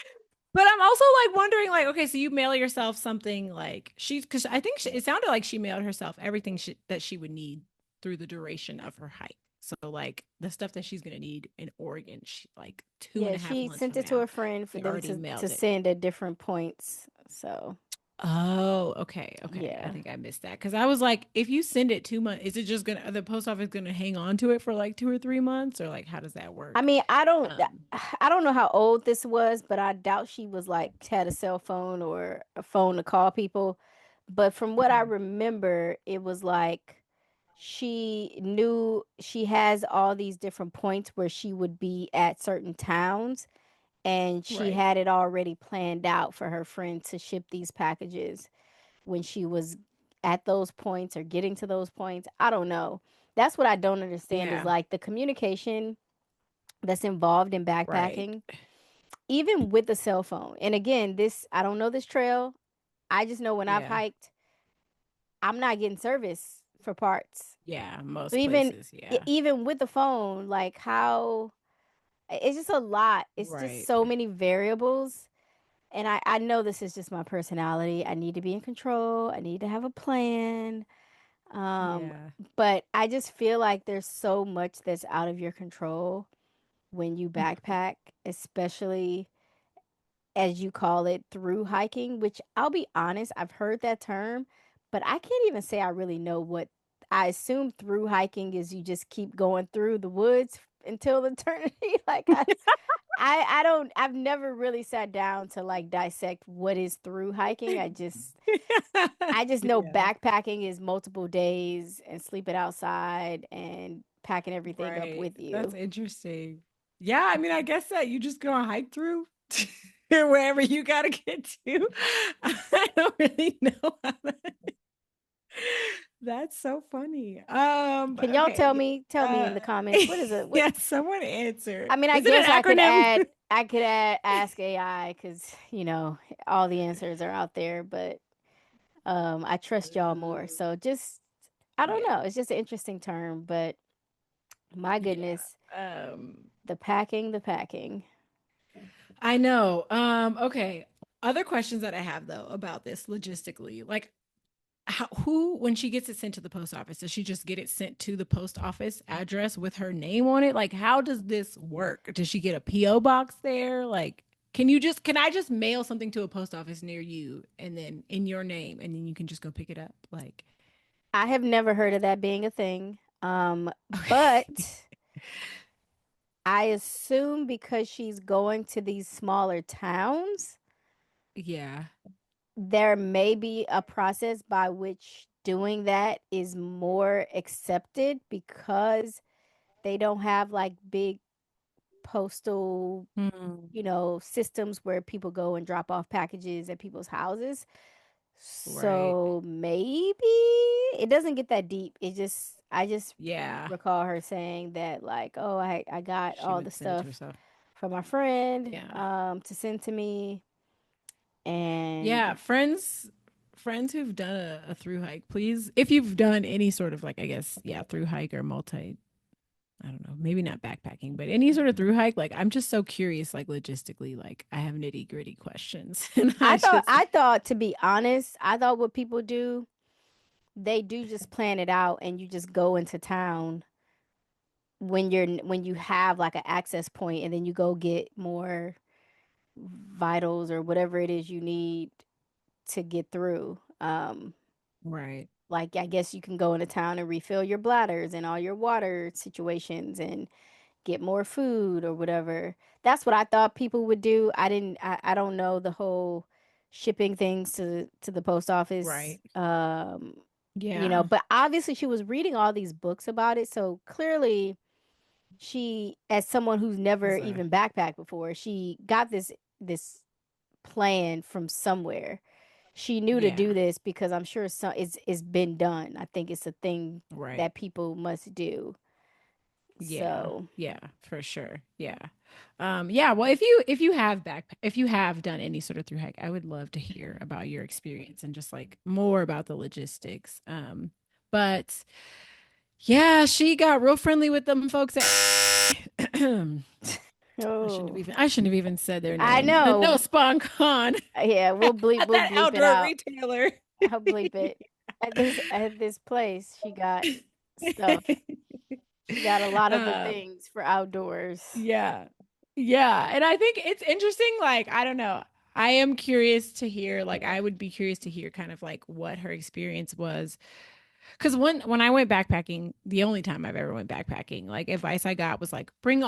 But I'm also like wondering, like, okay, so you mail yourself something like because I think it sounded like she mailed herself everything that she would need through the duration of her hike. So like the stuff that she's gonna need in Oregon, like two and yeah, a half she months sent from it to now, a friend for she them already to mailed it. send at different points. So, Oh, okay, okay. I yeah. think I missed that because I was like, if you send it 2 months, is it just gonna the post office gonna hang on to it for like 2 or 3 months, or like how does that I work? mean, Um, I don't know how old this was, but I doubt she was like had a cell phone or a phone to call people. But from what I mhm. remember, it was like she knew she has all these different points where she would be at certain towns, and she Right. had it already planned out for her friend to ship these packages when she was at those points or getting to those points. I don't know. That's what I don't understand is Yeah. like the communication that's involved in Right. backpacking, even with a cell phone. And again, this, I don't know this trail. I just know when I've Yeah. hiked, I'm not getting service for parts. Yeah. So Most even places. Yeah. even with the phone, like how it's just a lot. It's just Right. so many variables. And I know this is just my personality. I need to be in control. I need to have a plan. Um, Yeah. but I just feel like there's so much that's out of your control when you Mhm. backpack, especially as you call it, through hiking, which I'll be honest, I've heard that term, but I can't even say I really know what I assume through hiking is you just keep going through the woods until eternity. Like I don't I've never really sat down to like dissect what is through hiking. I just know Yeah. backpacking is multiple days and sleeping outside and packing everything up Right. with That's you. interesting. Yeah, I mean, I guess that you just go and hike through wherever you gotta get to. I don't really know how that's so funny. Can y'all Okay. tell me in the comments what is it? What Yes, someone answer. I mean, I Is it guess an acronym? I could add ask AI because you know all the answers are out there, but I trust y'all more. So just I don't Yeah. know. It's just an interesting term, but my Yeah. goodness, the packing. I know. Okay. Other questions that I have though about this logistically, like who, when she gets it sent to the post office, does she just get it sent to the post office address with her name on it? Like, how does this work? Does she get a P.O. box there? Like, can I just mail something to a post office near you and then in your name and then you can just go pick it up? Like, I have never heard of that being a thing. okay. But I assume because she's going to these smaller towns, Yeah. there may be a process by which doing that is more accepted because they don't have like big postal, Hmm. systems where people go and drop off packages at people's houses. Right. So maybe it doesn't get that deep. I just Yeah. recall her saying that like, oh, I got She all the would send it to stuff herself. from my friend Yeah. to send to me and Yeah. Friends who've done a through hike, please, if you've done any sort of like, I guess, yeah, through hike or multi, I don't know, maybe not backpacking, but any sort of through hike, like I'm just so curious, like logistically, like I have nitty gritty questions. And I just, I thought to be honest, I thought what people do, they do just plan it out and you just go into town when you have like an access point and then you go get more vitals or whatever it is you need to get through. right. Like I guess you can go into town and refill your bladders and all your water situations and get more food or whatever. That's what I thought people would do. I don't know the whole shipping things to the post office. Right. Yeah. But obviously she was reading all these books about it, so clearly she, as someone who's never Is a, even backpacked before, she got this plan from somewhere. She knew to yeah. do this because I'm sure it's been done. I think it's a thing Right. that people must do. Yeah. So, Yeah, for sure. Yeah. Yeah, well, if you have done any sort of through hike, I would love to hear about your experience and just like more about the logistics. But yeah, she got real friendly with them folks at oh, I shouldn't have even said their I name. The No know. Spawn Con, Yeah, we'll that bleep it outdoor out. retailer. I'll bleep it. At this place, she got stuff. She got a lot of the um, things for outdoors. Yeah. Yeah. And I think it's interesting. Like, I don't know. I am curious to hear, like, I would be curious to hear kind of like what her experience was because when I went backpacking, the only time I've ever went backpacking, like advice I got was like bring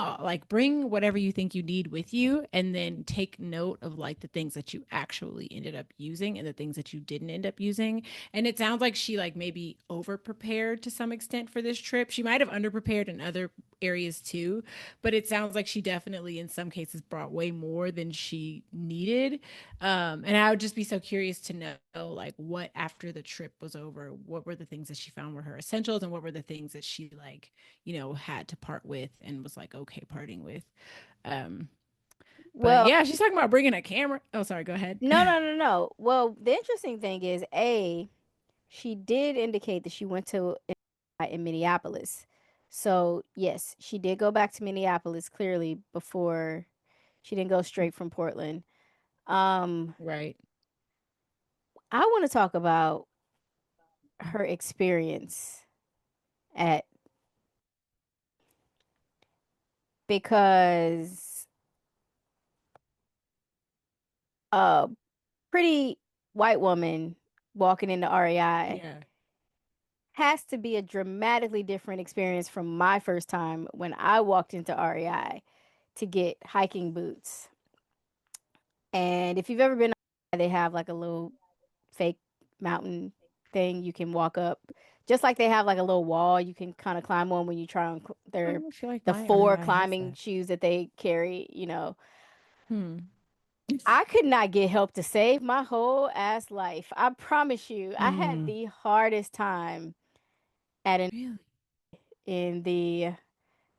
whatever you think you need with you, and then take note of like the things that you actually ended up using and the things that you didn't end up using. And it sounds like she like maybe over prepared to some extent for this trip. She might have under prepared in other areas too, but it sounds like she definitely in some cases brought way more than she needed. And I would just be so curious to know, like, what after the trip was over, what were the things that she found were her essentials, and what were the things that she like, had to part with and was like okay parting with. Um, but Well, yeah, she's talking about bringing a camera. Oh, sorry, go ahead. no, no, no, no. Well, the interesting thing is, she did indicate that she went to in Minneapolis. So, yes, she did go back to Minneapolis clearly before she didn't go straight from Portland. Um, Right. I want to talk about her experience at because a pretty white woman walking into REI Yeah. has to be a dramatically different experience from my first time when I walked into REI to get hiking boots. And if you've ever been, they have like a little fake mountain thing you can walk up, just like they have like a little wall you can kind of climb on when you try on I their don't feel like the my four REI has climbing that. shoes that they carry. Hmm. I could not get help to save my whole ass life. I promise you, I had Hmm. the hardest time at an Really? in the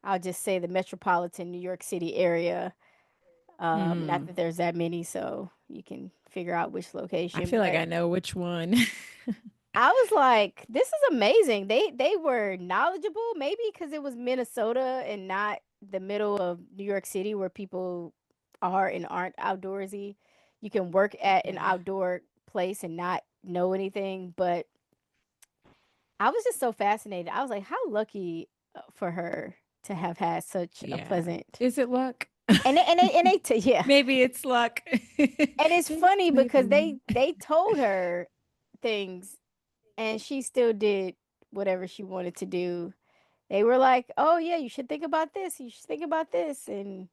I'll just say the metropolitan New York City area. Not Hmm. that there's that many, so you can figure out which I location. feel like But I know which one. I was like, this is amazing. They were knowledgeable, maybe because it was Minnesota and not the middle of New York City where people are and aren't outdoorsy. You can work at an Yeah. outdoor place and not know anything, but I was just so fascinated. I was like, how lucky for her to have had such a Yeah. pleasant. Is it luck? Yeah. Maybe it's luck. And it's funny because Maybe. they told her things and she still did whatever she wanted to do. They were like, "Oh yeah, you should think about this. You should think about this." And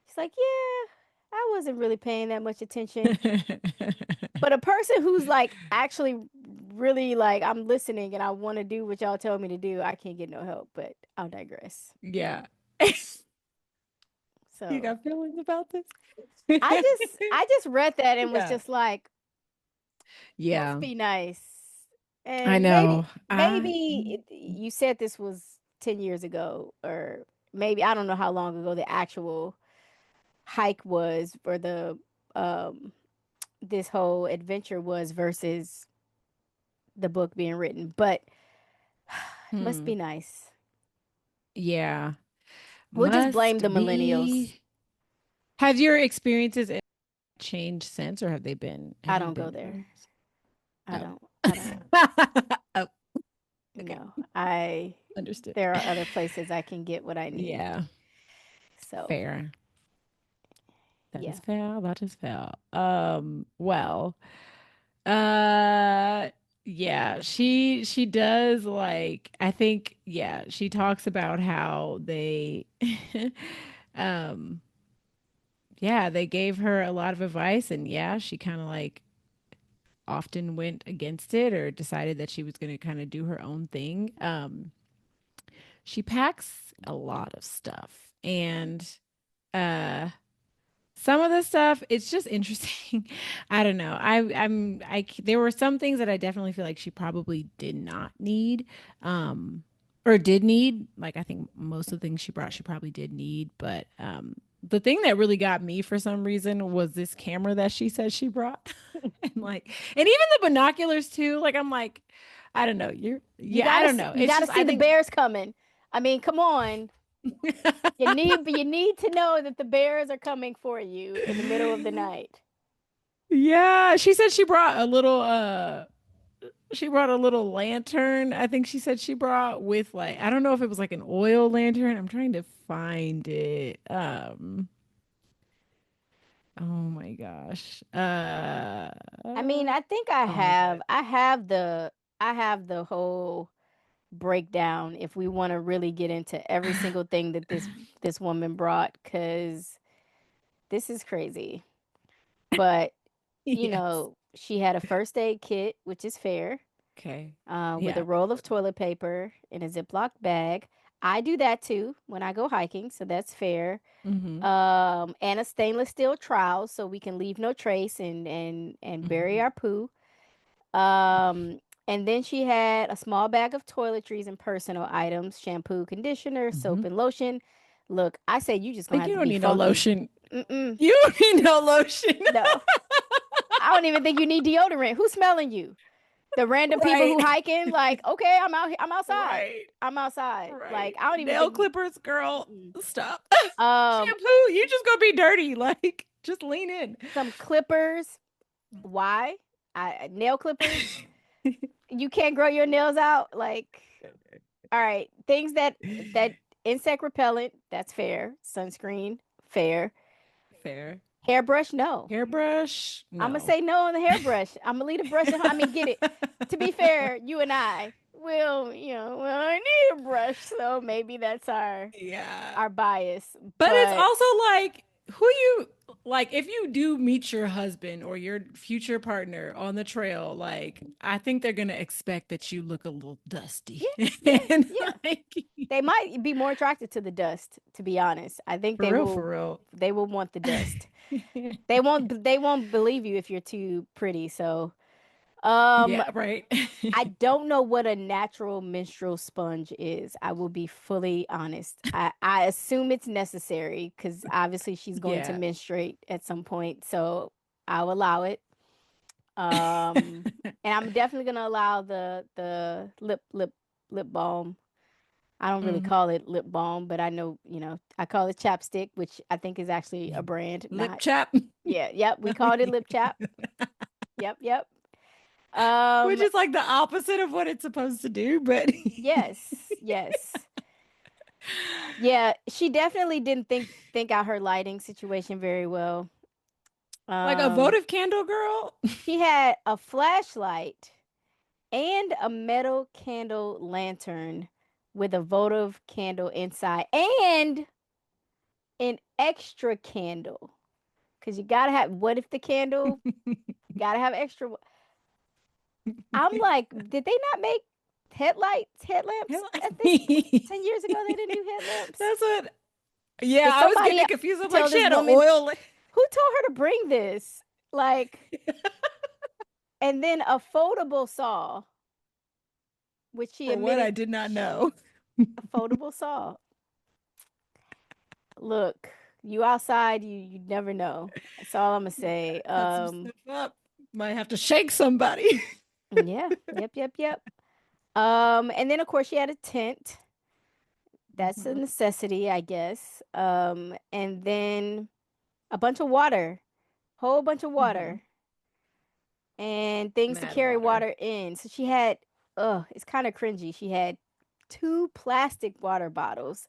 she's like, "Yeah, I wasn't really paying that much attention. But a person who's like actually really like, I'm listening and I want to do what y'all tell me to do, I can't get no help, but I'll digress. Yeah. You So got feelings about this? I just read that and was Yeah. just like, must Yeah. be nice. I And maybe know. you said this was 10 years ago, or maybe I don't know how long ago the actual hike was, or the um this whole adventure was versus the book being written, but must Hmm. be nice. Yeah. We'll just blame the Must millennials. be. Have your experiences changed since, or have I you don't go been there. I Oh. don't. I don't. Oh, okay. No. I Understood. There are other places I can get what I need. Yeah. So, Fair. That yeah. is fair. That is fair. Well, uh, yeah, she does like I think yeah, she talks about how they um yeah, they gave her a lot of advice and yeah, she kind of like often went against it or decided that she was going to kind of do her own thing. She packs a lot of stuff and uh some of the stuff it's just interesting. I don't know. There were some things that I definitely feel like she probably did not need or did need. Like I think most of the things she brought she probably did need, but the thing that really got me for some reason was this camera that she said she brought. And like and even the binoculars too. Like I'm like I don't know. I don't know. You It's gotta just see I the think bears coming. I mean, come on. You need to know that the bears are coming for you in the middle of the night. Yeah, she said she brought a little lantern. I think she said she brought with like I don't know if it was like an oil lantern. I'm trying to find it. Oh my gosh. I mean, I think Oh my God. I have the whole breakdown if we want to really get into every single thing that this woman brought, cuz this is crazy. But, Yes. she had a first aid kit, which is fair, Okay. with a Yeah. roll of toilet paper in a Ziploc bag. I do that too when I go hiking, so that's fair. Mm-hmm. And a stainless steel trowel so we can leave no trace and bury Mm-hmm. our poo. Um, and then she had a small bag of toiletries and personal items, shampoo, conditioner, Mm-hmm. soap, and lotion. Look, I say you just gonna Like have you to don't be need no funky. lotion. Mm-mm. You don't need no lotion. No, I don't even think you need deodorant. Who's smelling you? The random people Right. who hiking, like, okay, I'm out here, I'm outside. Right. I'm outside. Like, Right. I don't even Nail think. clippers, girl. Mm-mm. Stop. Um, Shampoo, you just gonna be dirty. Like, just lean in. some clippers. Why? Nail clippers. You can't grow your nails out. Like, all right, things that insect repellent. That's fair. Sunscreen, fair. Fair. Hairbrush, no. Hairbrush? I'm gonna No. say no on the hairbrush. I'm gonna leave the brush. I mean, get it. To be fair, you and I will, I need a brush, so maybe that's Yeah. our bias. But it's But also like who you like if you do meet your husband or your future partner on the trail, like I think they're gonna expect that you look a little dusty. yeah, yeah, And yeah. like They might be more attracted to the dust, to be honest. I think for real, for real. they will want the dust. They won't believe you if you're too pretty. So, um Yeah, right. I don't know what a natural menstrual sponge is. I will be fully honest. I assume it's necessary because obviously she's going to Yeah. menstruate at some point. So I'll allow it. And I'm definitely gonna allow the lip balm. I don't really Mhm. call it lip balm, but I know, I call it chapstick, which I think is actually a Yeah. brand, Lip not, chap. yeah, yep, we called it lip chap. Yep, yep. Which Um, is like the opposite of what it's supposed to do, but yes, yes. Yeah, she definitely didn't think out her lighting situation very well. like a Um, votive candle girl. she had a flashlight and a metal candle lantern with a votive candle inside and an extra candle. because you gotta have. What if the candle? Gotta have extra. I'm like, did they not make headlamps? At this 10 years ago, they didn't do headlamps. That's what. Yeah, Did I was somebody getting confused. I'm like, tell she this had an woman oil. who told her to bring this? Like, and then a foldable saw, which she For what I admitted, did not know. a foldable saw. Look, you outside, you never know. That's all I'm gonna say. Cut some stuff up. Might have to shake somebody. Yeah, yep. And then of course she had a tent. That's a Mhm. necessity, I guess. And then a bunch of water, whole bunch of Mhm. water, and things to Mad carry water. water in. So she had, it's kind of cringy. She had two plastic water bottles.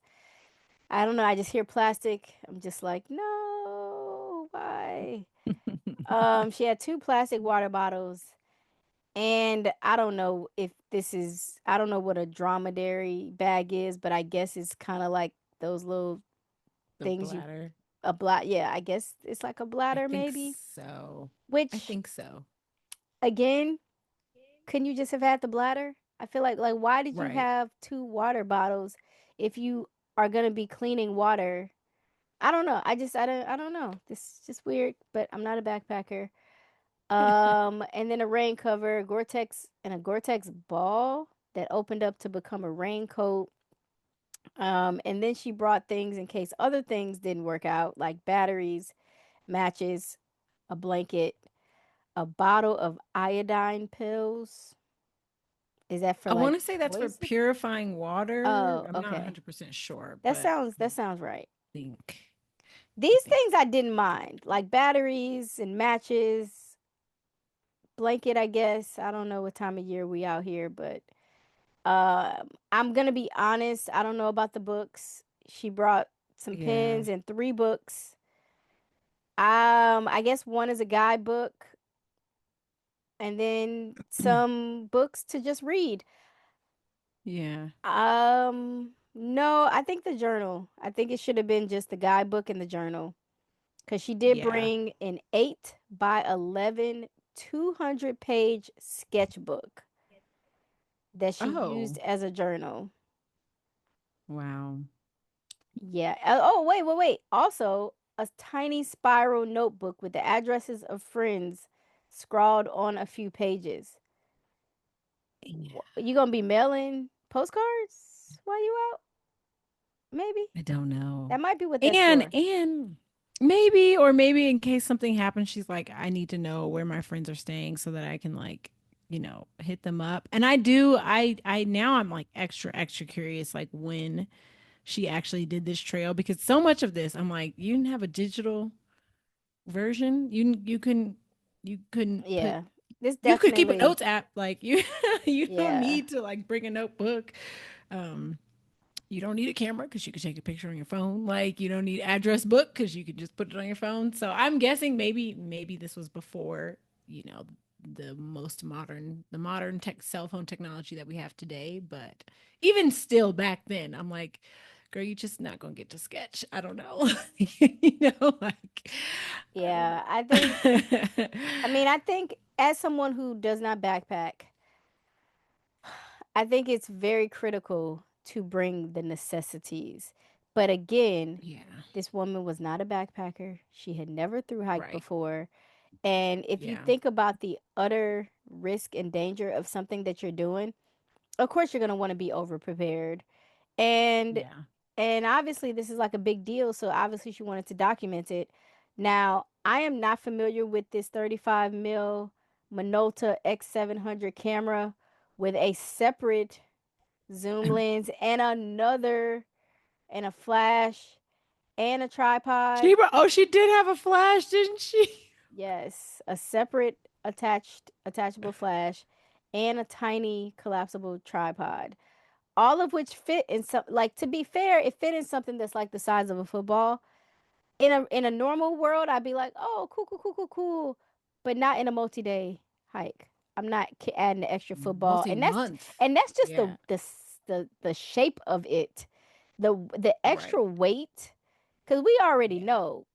I don't know. I just hear plastic. I'm just like, no, why? She had two plastic water bottles, and I don't know if this is, I don't know what a dromedary bag is, but I guess it's kind of like those little The things you, bladder. a bladder. Yeah, I guess it's like a I bladder think maybe. so. I Which think so. again, couldn't you just have had the bladder? I feel like why did you Right. have two water bottles if you are gonna be cleaning water? I don't know. I don't know. This is just weird, but I'm not a backpacker. And then a rain cover, Gore-Tex, and a Gore-Tex ball that opened up to become a raincoat. And then she brought things in case other things didn't work out, like batteries, matches, a blanket, a bottle of iodine pills. Is that for I like want to say that's for poison? purifying water. Oh, I'm not okay. 100% sure, That but sounds that sounds right. think I These think things so. I didn't mind, like batteries and matches, blanket, I guess. I don't know what time of year we out here, but I'm gonna be honest. I don't know about the books. She brought some Yeah. pens and three books. I guess one is a guidebook, and then some books to just read. Yeah. No, I think the journal. I think it should have been just the guidebook and the journal. Because she did Yeah. bring an 8 by 11, 200-page sketchbook that she used Oh, as a journal. wow. Yeah. Oh, wait. Also, a tiny spiral notebook with the addresses of friends scrawled on a few pages. Yeah. You gonna be mailing postcards while you out? Maybe. I don't know. That might be what that's And for. maybe or maybe in case something happens, she's like, I need to know where my friends are staying so that I can like, hit them up. And I now I'm like extra curious like when she actually did this trail because so much of this I'm like, you didn't have a digital version. You couldn't put Yeah. This you could keep a definitely, notes app like you you don't yeah. need to like bring a notebook. Um you don't need a camera because you can take a picture on your phone. Like you don't need address book because you can just put it on your phone. So I'm guessing maybe this was before, you know, the modern tech cell phone technology that we have today. But even still back then, I'm like, girl, you just not gonna get to sketch. I don't know. Like I don't Yeah. know. I mean, I think as someone who does not backpack, I think it's very critical to bring the necessities. But again, Yeah. this woman was not a backpacker. She had never through hiked Right. before. And if you Yeah. think about the utter risk and danger of something that you're doing, of course you're going to want to be over prepared. And Yeah. and obviously this is like a big deal, so obviously she wanted to document it. Now, I am not familiar with this 35 mil Minolta X700 camera with a separate zoom lens and another and a flash and a tripod. She did have a flash, didn't she? Yes, a separate attachable flash and a tiny collapsible tripod. All of which fit in some, like, to be fair, it fit in something that's like the size of a football. In a normal world, I'd be like, "Oh, cool." But not in a multi-day hike. I'm not adding the extra football. And that's Multi-month. and that's just Yeah. the shape of it. The extra Right. weight. Because we already Yeah. know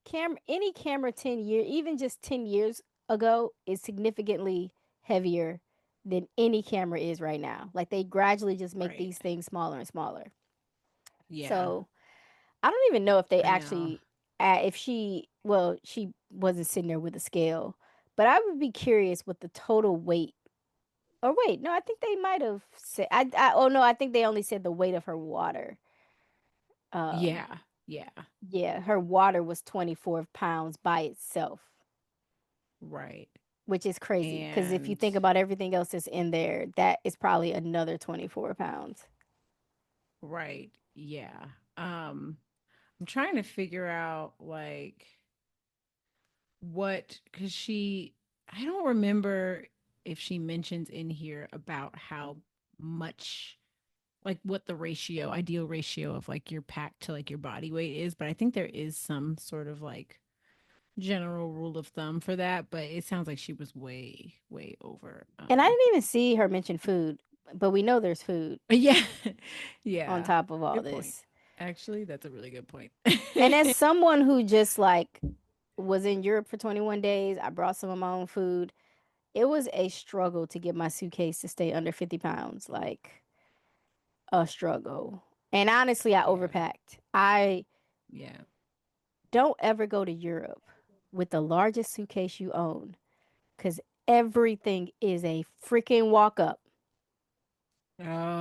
any camera 10 years, even just 10 years ago, is significantly heavier than any camera is right now. Like they gradually just make Right. these things smaller and smaller. Yeah. So I don't even know if they I know. actually, if she, well, she wasn't sitting there with a scale, but I would be curious what the total weight. Or wait, no, I think they might have said. Oh no, I think they only said the weight of her water. Um, Yeah. Yeah. yeah, her water was 24 pounds by itself, Right. which is crazy. Because if you And think about everything else that's in there, that is probably another 24 pounds. right. Yeah. Um, I'm trying to figure out like what because I don't remember if she mentions in here about how much like what the ideal ratio of like your pack to like your body weight is, but I think there is some sort of like general rule of thumb for that, but it sounds like she was way, way over. And I didn't even see her mention food, but we know there's food Yeah. on Yeah. top of all Good point. this. Actually, that's a really good point. And as someone who just like was in Europe for 21 days, I brought some of my own food. It was a struggle to get my suitcase to stay under 50 pounds. Like a struggle. And honestly, I Yeah. overpacked. I Yeah. don't ever go to Europe with the largest suitcase you own because everything is a freaking walk up.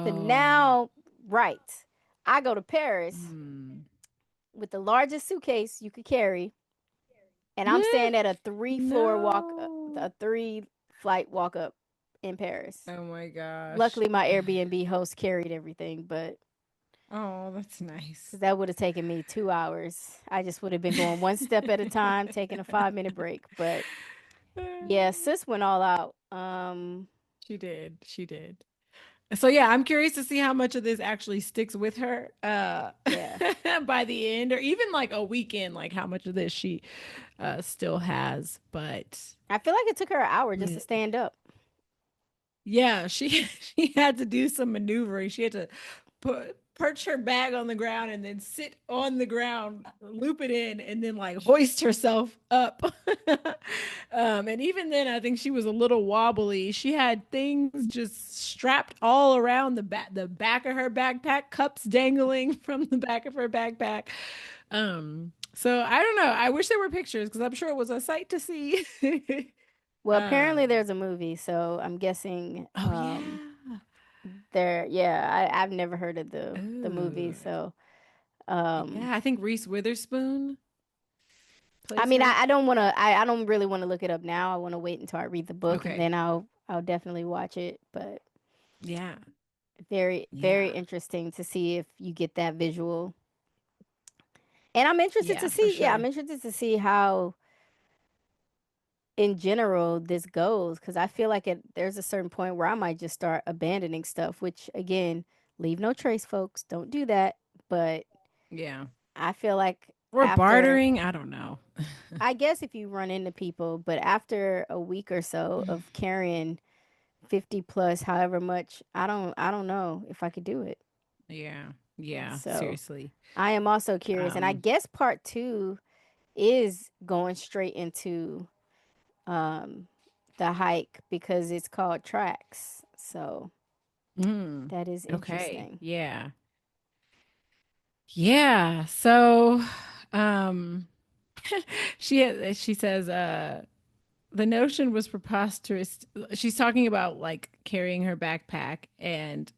So Oh. now, right, I go to Paris Hmm. with the largest suitcase you could carry, and I'm staying at a No. a three flight walk up in Paris. Oh my gosh. Luckily, my Airbnb host carried everything, but Oh, that's because nice. that would have taken me 2 hours. I just would have been going one step at a time, taking a 5 minute break. But yeah, sis went all out. She did. She did. So yeah, I'm curious to see how much of this actually sticks with her Yeah. by the end or even like a weekend, like how much of this she still has. But I feel like it took her an hour just to yeah, stand up. yeah, she she had to do some maneuvering. She had to perch her bag on the ground and then sit on the ground, loop it in, and then like hoist herself up. And even then, I think she was a little wobbly. She had things just strapped all around the back of her backpack, cups dangling from the back of her backpack. So I don't know. I wish there were pictures because I'm sure it was a sight to see. Well, apparently um, there's a movie, so I'm guessing oh yeah. there yeah, I've never heard of the movie, Oh, so yeah. I think Reese Witherspoon I plays mean her. I don't wanna I don't really want to look it up now. I want to wait until I read the book and Okay. then I'll definitely watch it. But Yeah. very, very Yeah. interesting to see if you get that visual. And I'm interested to Yeah, for see, yeah, I'm sure. interested to see how in general this goes because I feel like there's a certain point where I might just start abandoning stuff, which again, leave no trace, folks. Don't do that. But Yeah. I feel like Or after, bartering. I don't know. I guess if you run into people, but after a week or so of carrying 50 plus, however much, I don't know if I could do it. Yeah. Yeah. So Seriously. I am also curious. And I Um, guess part two is going straight into um, the hike because it's called tracks. So mm, that is okay. interesting. Yeah. Yeah. So, um, she says, the notion was preposterous. She's talking about like carrying her backpack and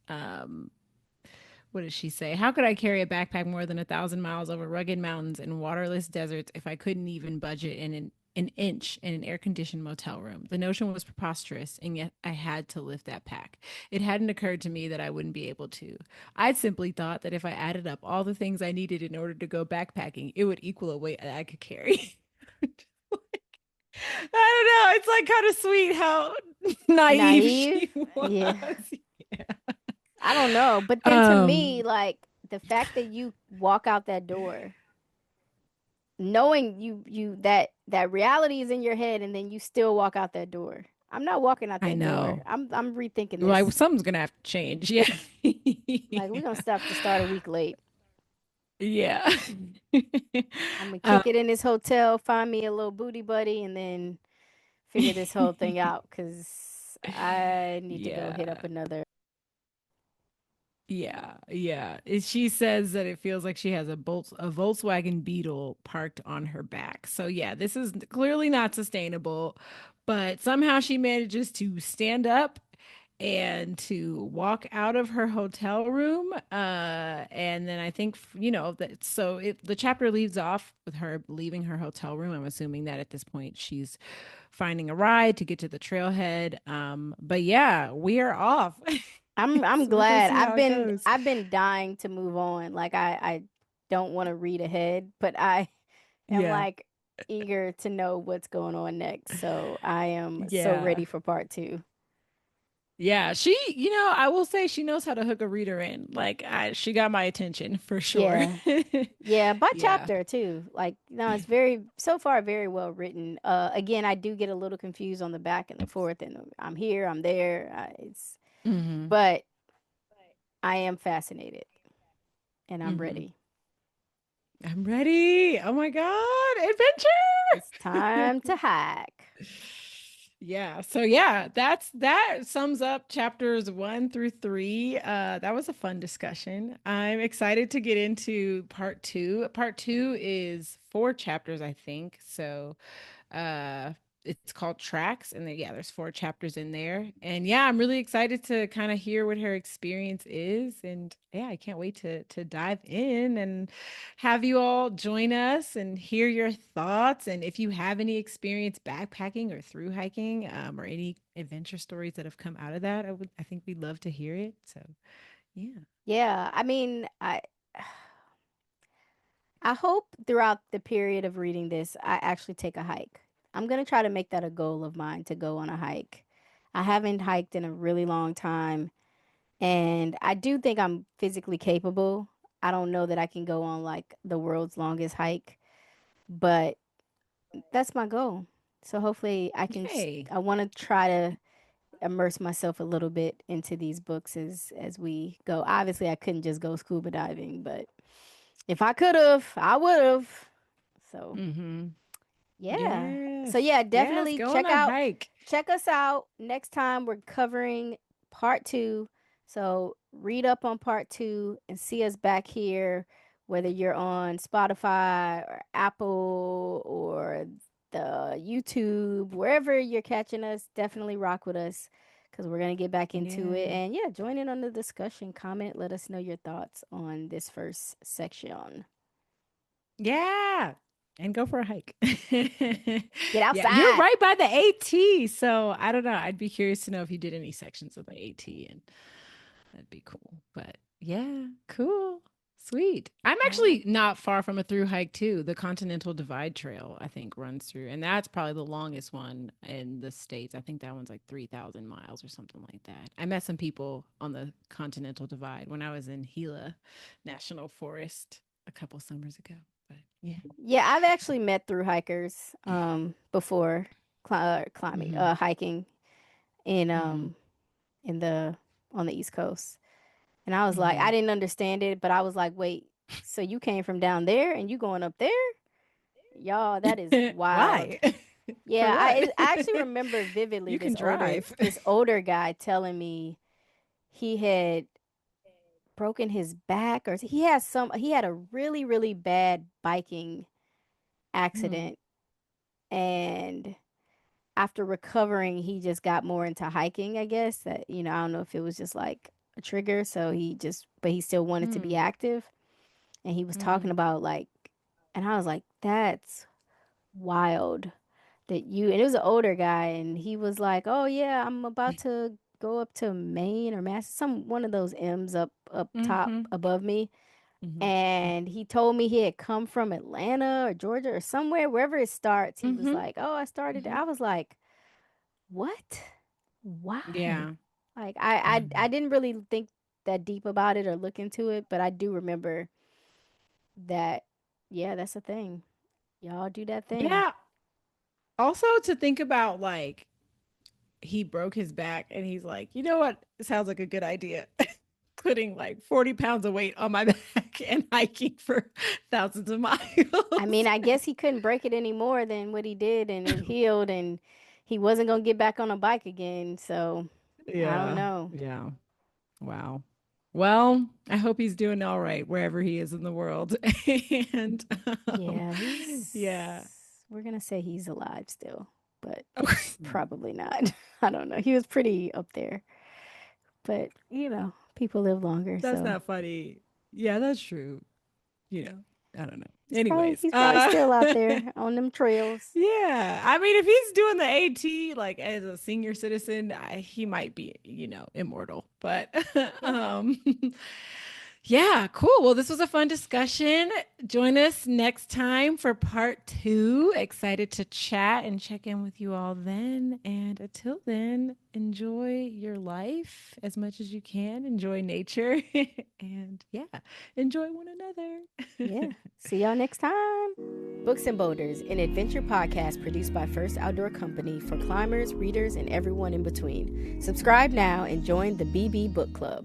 what did she say? How could I carry a backpack more than 1,000 miles over rugged mountains and waterless deserts if I couldn't even budget in an inch in an air conditioned motel room? The notion was preposterous, and yet I had to lift that pack. It hadn't occurred to me that I wouldn't be able to. I'd simply thought that if I added up all the things I needed in order to go backpacking, it would equal a weight that I could carry. I don't know. It's like kind of sweet how naive Naive? she Yeah. was. Yeah. I don't know. But then to me, Um, like the fact that you walk out that door knowing that reality is in your head and then you still walk out that door. I'm not walking out I that door. know. I'm rethinking Like this. something's gonna have to change. Yeah. Like we're gonna have to start a week late. Yeah. I'm gonna uh, kick it in this hotel, find me a little booty buddy, and then figure this whole thing out because I need to go hit yeah. up another. Yeah, yeah. She says that it feels like she has a Volkswagen Beetle parked on her back. So yeah, this is clearly not sustainable, but somehow she manages to stand up and to walk out of her hotel room. And then I think that the chapter leaves off with her leaving her hotel room. I'm assuming that at this point she's finding a ride to get to the trailhead. But yeah, we are off. I'm So we're gonna glad. see how it goes. I've been dying to move on. Like I don't want to read ahead, but I am Yeah. like eager to know what's going on next. So I am so Yeah. ready for part two. Yeah. I will say she knows how to hook a reader in. She got my attention for sure. Yeah. Yeah, by Yeah. chapter too. Like, no, it's very so far very well written. Again, I do get a little confused on the back and the forth, and I'm here, I'm there. It's Hmm. but I am fascinated and I'm Hmm. ready. I'm ready. Oh my God. Adventure. It's time to hack. Yeah. So yeah, that sums up chapters 1 through 3. That was a fun discussion. I'm excited to get into part two. Part two is 4 chapters, I think. So uh it's called Tracks, and then yeah, there's 4 chapters in there. And yeah, I'm really excited to kind of hear what her experience is. And yeah, I can't wait to dive in and have you all join us and hear your thoughts. And if you have any experience backpacking or through hiking, or any adventure stories that have come out of that, I think we'd love to hear it. So yeah. Yeah, I mean, I hope throughout the period of reading this, I actually take a hike. I'm going to try to make that a goal of mine to go on a hike. I haven't hiked in a really long time, and I do think I'm physically capable. I don't know that I can go on like the world's longest hike, but that's my goal. So hopefully Yay. I want to try to immerse myself a little bit into these books as we go. Obviously, I couldn't just go scuba diving, but if I could have, I would have. So, Mm-hmm. yeah. So Yes. yeah, Yes. definitely Go on a hike. check us out. Next time we're covering part 2. So, read up on part 2 and see us back here whether you're on Spotify or Apple or the YouTube, wherever you're catching us, definitely rock with us cuz we're going to get back into it. Yeah. And yeah, join in on the discussion, comment, let us know your thoughts on this first section. Yeah. And go for a hike. Get Yeah, you're outside. right by the AT. So I don't know. I'd be curious to know if you did any sections of the AT, and that'd be cool. But yeah, cool. Sweet. I'm All right. actually not far from a through hike too. The Continental Divide Trail, I think, runs through, and that's probably the longest one in the States. I think that one's like 3,000 miles or something like that. I met some people on the Continental Divide when I was in Gila National Forest a couple summers ago. But yeah. Yeah, I've actually met through hikers before climbing Mm-hmm. hiking in Mm-hmm. in the on the East Coast. And I was like Mm-hmm. I didn't understand it, but I was like, "Wait, so you came from down there and you going up there?" Y'all, that is wild. Why? For Yeah, what? I actually remember vividly You can drive. this older guy telling me he had broken his back or he had a really bad biking Mm, accident, and after recovering, he just got more into hiking, I guess. That, I don't know if it was just like a trigger. So but he still wanted to be mm, active. And he was talking mm, about like, and I was like, that's wild and it was an older guy. And he was like, oh, yeah, I'm about to go up to Maine or one of those M's up top mm-hmm, above me. mm-hmm, And he told me he had come from Atlanta or Georgia or somewhere, wherever it starts. He was mm-hmm, like, oh, I started there. mm-hmm. I was like, what? Why? Yeah. Like I Um, didn't really think that deep about it or look into it, but I do remember that yeah, that's a thing. Y'all do that thing. yeah. Also, to think about, he broke his back and he's like, you know what? It sounds like a good idea. putting like 40 pounds of weight on my back and hiking for thousands of miles. I mean, I guess he couldn't break it any more than what he did, and it healed, and he wasn't gonna get back on a bike again. So I don't Yeah. know. Yeah. Wow. Well, I hope he's doing all right wherever he is in the world. And Yeah, yeah. we're gonna say he's alive still, but Okay. probably not. I don't know. He was pretty up there, but people live longer, That's so not funny. Yeah, that's true. You know, I don't know. he's probably Anyways, he's probably still out there on them trails. yeah. I mean, if he's doing the AT like as a senior citizen, he might be, immortal. But um yeah, cool. Well, this was a fun discussion. Join us next time for part 2. Excited to chat and check in with you all then. And until then, enjoy your life as much as you can. Enjoy nature and yeah, enjoy one Yeah. another. See y'all next time. Books and Boulders, an adventure podcast produced by First Outdoor Company for climbers, readers, and everyone in between. Subscribe now and join the BB Book Club.